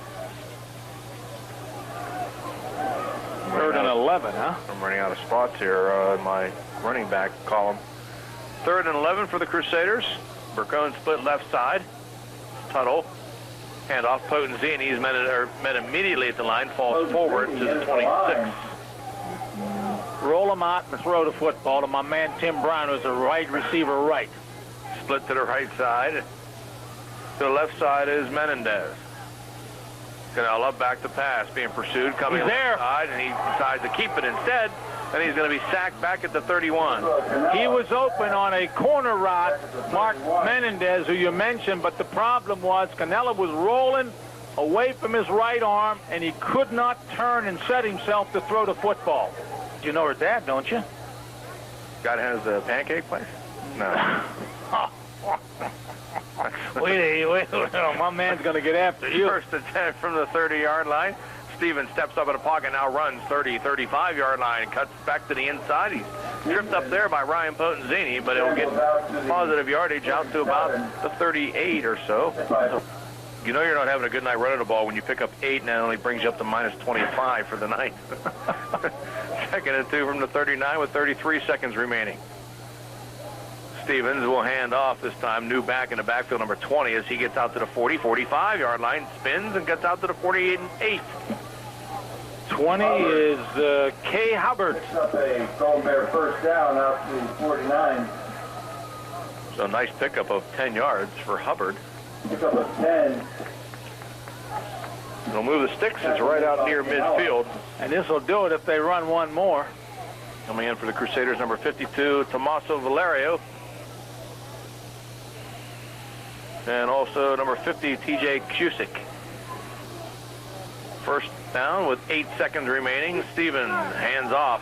3rd and 11, huh? I'm running out of spots here in my running back column. 3rd and 11 for the Crusaders. Bracone split left side. Tuttle, handoff Ponzini. He's met immediately at the line, falls forward to the 26. Roll him out and throw the football to my man Tim Brown, who's a wide receiver right. Split to the right side. To the left side is Menendez. Cannella back to pass, being pursued, coming left side, and he decides to keep it instead, and he's going to be sacked back at the 31. He was open on a corner route, Mark Menendez, who you mentioned, but the problem was Cannella was rolling away from his right arm, and he could not turn and set himself to throw the football. You know her dad, don't you? God has a pancake place? No. wait, my man's going to get after you. 1st and 10 from the 30-yard line. Stevens steps up in the pocket, now runs 30, 35-yard line, cuts back to the inside. He's tripped up there by Ryan Potenzini, but he'll get positive yardage out to about the 38 or so. You know you're not having a good night running the ball when you pick up 8 and that only brings you up to minus 25 for the night. Second and 2 from the 39 with 33 seconds remaining. Stevens will hand off this time. New back in the backfield, number 20, as he gets out to the 40, 45-yard line, spins and gets out to the 48 and 8. 20 is Kay Hubbard. Up a Golden Bear first down out to 49. So a nice pickup of 10 yards for Hubbard. Pickup of 10. They'll move the sticks. It's right out near midfield. And this will do it if they run one more. Coming in for the Crusaders, number 52, Tommaso Valerio. And also number 50, TJ Cusick. First down with 8 seconds remaining. Stevens hands off.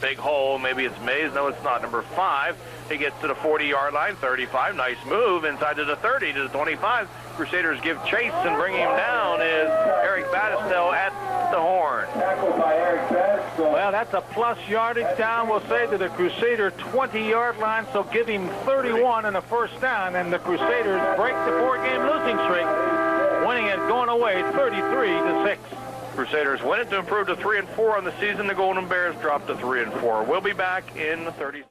Big hole. Maybe it's Mays. No, it's not. Number 5. He gets to the 40-yard line. 35. Nice move. Inside to the 30, to the 25. Crusaders give chase and bring him down is Eric Battistel at the horn. Tackled by Eric Battistel. Well, that's a plus yardage down, we'll say, to the Crusader 20-yard line, so give him 31 and a first down, and the Crusaders break the 4-game losing streak, winning it going away 33-6. Crusaders win it to improve to 3-4 on the season. The Golden Bears drop to 3-4. We'll be back in the 30s.